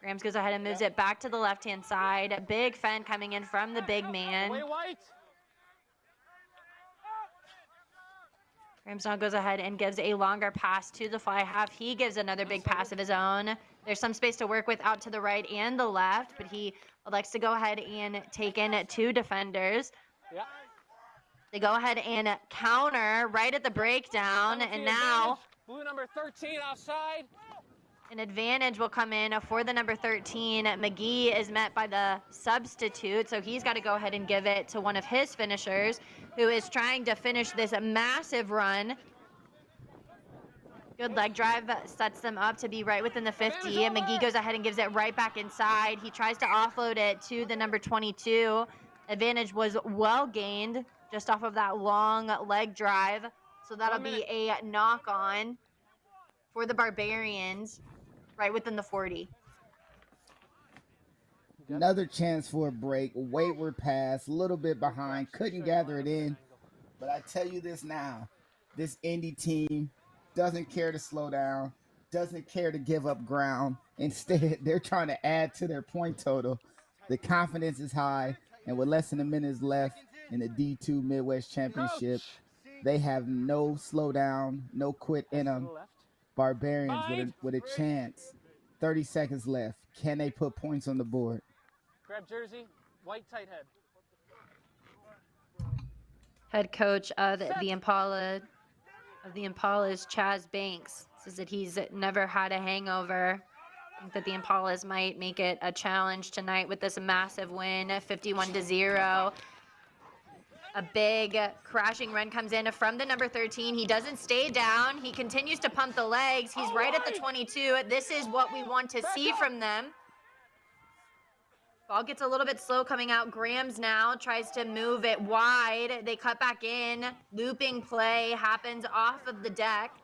Grams goes ahead and moves it back to the left-hand side. Big Fen coming in from the big man. Grams now goes ahead and gives a longer pass to the fly half. He gives another big pass of his own. There's some space to work with out to the right and the left, but he likes to go ahead and take in 2 defenders. Yeah. They go ahead and counter right at the breakdown, and now Blue number 13 outside. an advantage will come in for the number 13. McGee is met by the substitute, so he's got to go ahead and give it to one of his finishers, who is trying to finish this massive run. Good leg drive sets them up to be right within the 50, and McGee goes ahead and gives it right back inside. He tries to offload it to the number 22. Advantage was well gained just off of that long leg drive, so that'll be a knock-on for the Barbarians right within the 40. Another chance for a break. Wayward pass, a little bit behind, couldn't gather it in. But I tell you this now, this Indy team doesn't care to slow down, doesn't care to give up ground. Instead, they're trying to add to their point total. The confidence is high, and with less than a minute left in the D2 Midwest Championship, they have no slowdown, no quit in them. Barbarians with a chance. 30 seconds left. Can they put points on the board? Grab jersey, white tight head. Head coach of the Impalas, Chaz Banks, says that he's never had a hangover. I think that the Impalas might make it a challenge tonight with this massive win, 51-0. A big crashing run comes in from the number 13. He doesn't stay down. He continues to pump the legs. He's right at the 22. This is what we want to see from them. Ball gets a little bit slow coming out. Grams now tries to move it wide. They cut back in. Looping play happens off of the deck.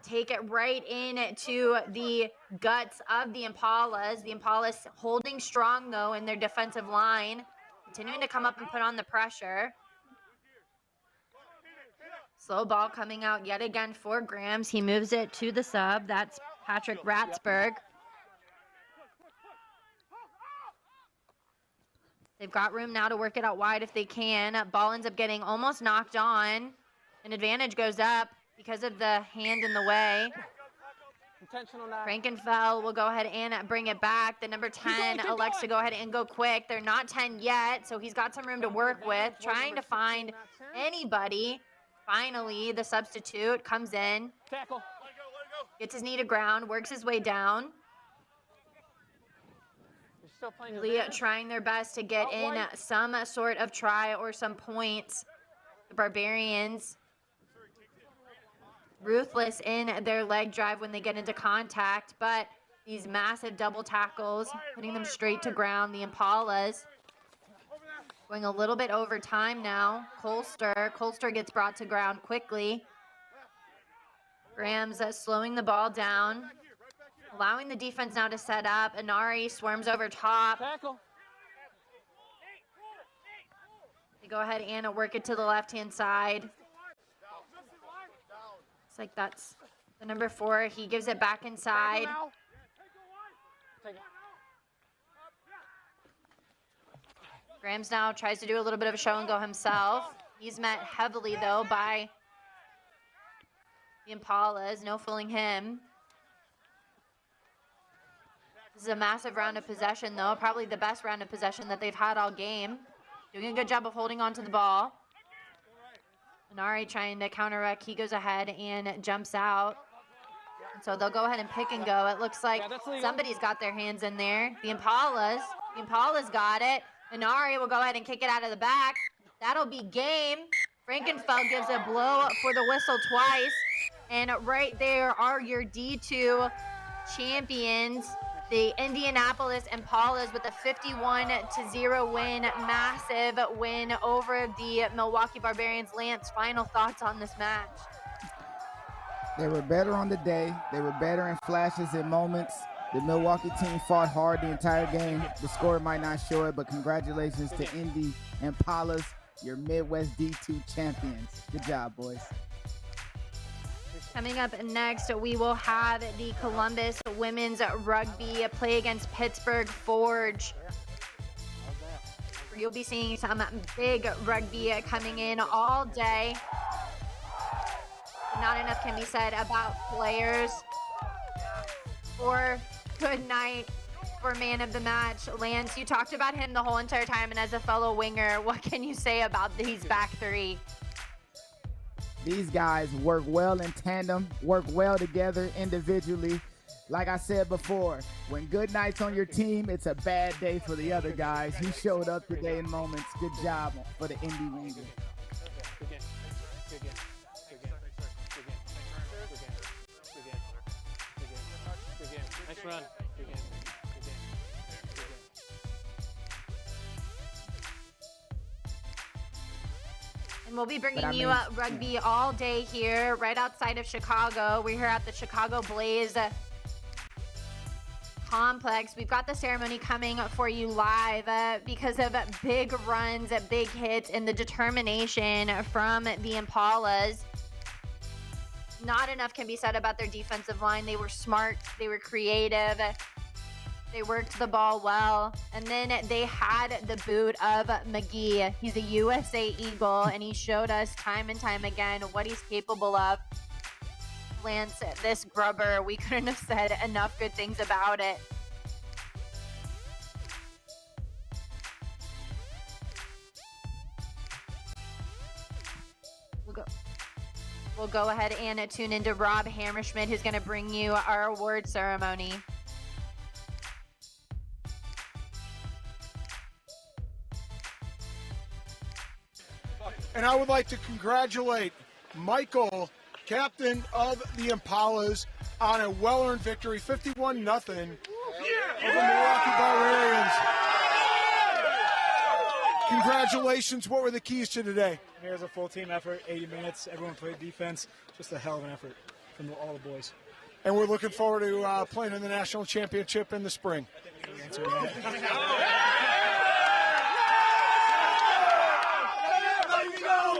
Take it right into the guts of the Impalas. The Impalas holding strong, though, in their defensive line. continuing to come up and put on the pressure. Slow ball coming out yet again for Grams. He moves it to the sub. That's Patrick Ratzberg. They've got room now to work it out wide if they can. Ball ends up getting almost knocked on. An advantage goes up because of the hand in the way. Frankenfeld will go ahead and bring it back. The number 10 elects to go ahead and go quick. They're not 10 yet, so he's got some room to work with. Trying to find anybody. Finally, the substitute comes in. Gets his knee to ground, works his way down. Really trying their best to get in some sort of try or some points. The Barbarians ruthless in their leg drive when they get into contact, but these massive double tackles, putting them straight to ground. The Impalas going a little bit over time now. Colster gets brought to ground quickly. Grams slowing the ball down, allowing the defense now to set up. Inari swarms over top. They go ahead and work it to the left-hand side. It's like that's the number 4. He gives it back inside. Grams now tries to do a little bit of a show and go himself. He's met heavily, though, by the Impalas. No fooling him. This is a massive round of possession, though. Probably the best round of possession that they've had all game. Doing a good job of holding on to the ball. Inari trying to counter-wreck. He goes ahead and jumps out. And so they'll go ahead and pick and go. It looks like somebody's got their hands in there. The Impalas got it. Inari will go ahead and kick it out of the back. That'll be game. Frankenfeld gives a blow for the whistle twice. And right there are your D2 champions, the Indianapolis Impalas, with a 51-0 win. Massive win over the Milwaukee Barbarians. Lance, final thoughts on this match? They were better on the day. They were better in flashes and moments. The Milwaukee team fought hard the entire game. The score might not show it, but congratulations to Indy Impalas, your Midwest D2 champions. Good job, boys. Coming up next, we will have the Columbus women's rugby play against Pittsburgh Forge. You'll be seeing some big rugby coming in all day. Not enough can be said about players. Or good night for man of the match. Lance, you talked about him the whole entire time, and as a fellow winger, what can you say about these back three? These guys work well in tandem, work well together individually. Like I said before, when good night's on your team, it's a bad day for the other guys. He showed up today in moments. Good job for the Indy winger. Nice run. And we'll be bringing you rugby all day here, right outside of Chicago. We're here at the Chicago Blaze complex. We've got the ceremony coming for you live because of big runs, big hits, and the determination from the Impalas. Not enough can be said about their defensive line. They were smart. They were creative. They worked the ball well. And then they had the boot of McGee. He's a USA Eagle, and he showed us time and time again what he's capable of. Lance, this grubber, we couldn't have said enough good things about it. We'll go ahead and tune into Rob Hammerschmidt, who's going to bring you our award ceremony. And I would like to congratulate Michael, captain of the Impalas, on a well-earned victory, 51-0 over the Milwaukee Barbarians. Congratulations. What were the keys to today? It was a full team effort, 80 minutes. Everyone played defense. Just a hell of an effort from all the boys. And we're looking forward to playing in the national championship in the spring.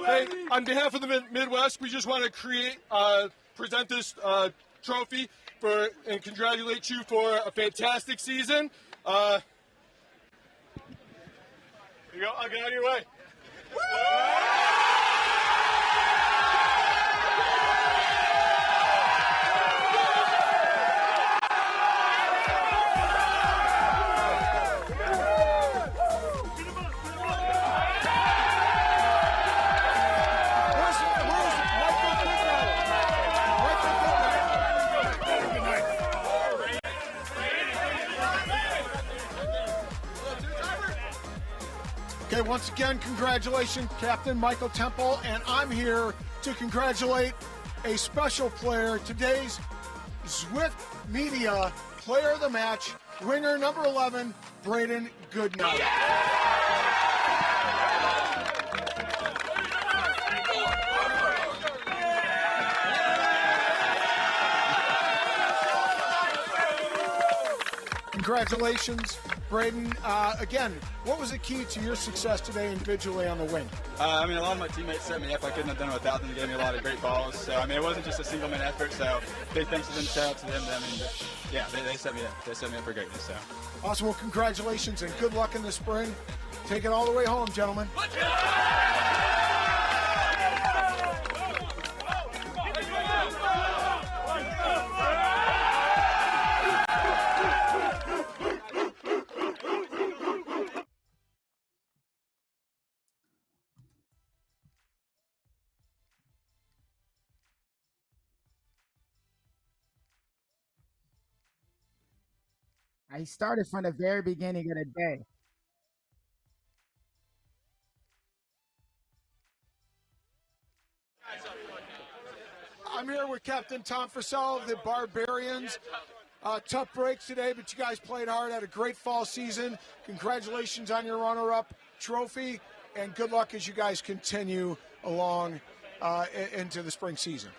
Hey, on behalf of the Midwest, we just want to present this trophy and congratulate you for a fantastic season. Here you go. I'll get out of your way. Okay, once again, congratulations, Captain Michael Temple, and I'm here to congratulate a special player, today's Zwift Media Player of the Match, ringer number 11, Braden Goodnight. Congratulations, Braden. Again, what was the key to your success today individually on the wing? I mean, a lot of my teammates set me up. I couldn't have done it without them. They gave me a lot of great balls. So, I mean, it wasn't just a single-man effort. So, big thanks to them, shout out to them. I mean, yeah, they set me up. They set me up for greatness. So, awesome. Well, congratulations and good luck in the spring. Take it all the way home, gentlemen. He started from the very beginning of the day. I'm here with Captain Tom Frisell of the Barbarians. Tough breaks today, but you guys played hard, had a great fall season. Congratulations on your runner-up trophy, and good luck as you guys continue along into the spring season.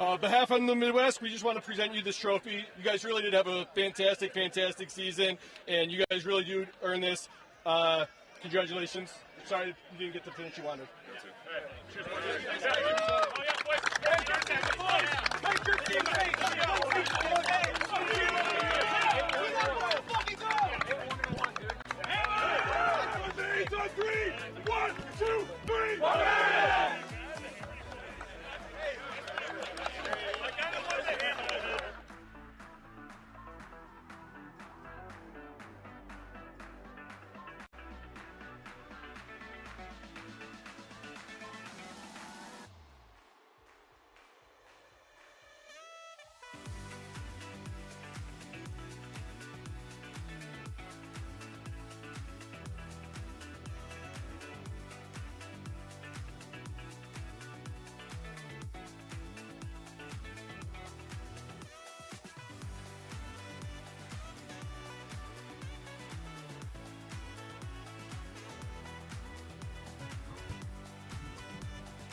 On behalf of the Midwest, we just want to present you this trophy. You guys really did have a fantastic, fantastic season, and you guys really do earn this. Congratulations. Sorry you didn't get the finish you wanted. All right. Cheers.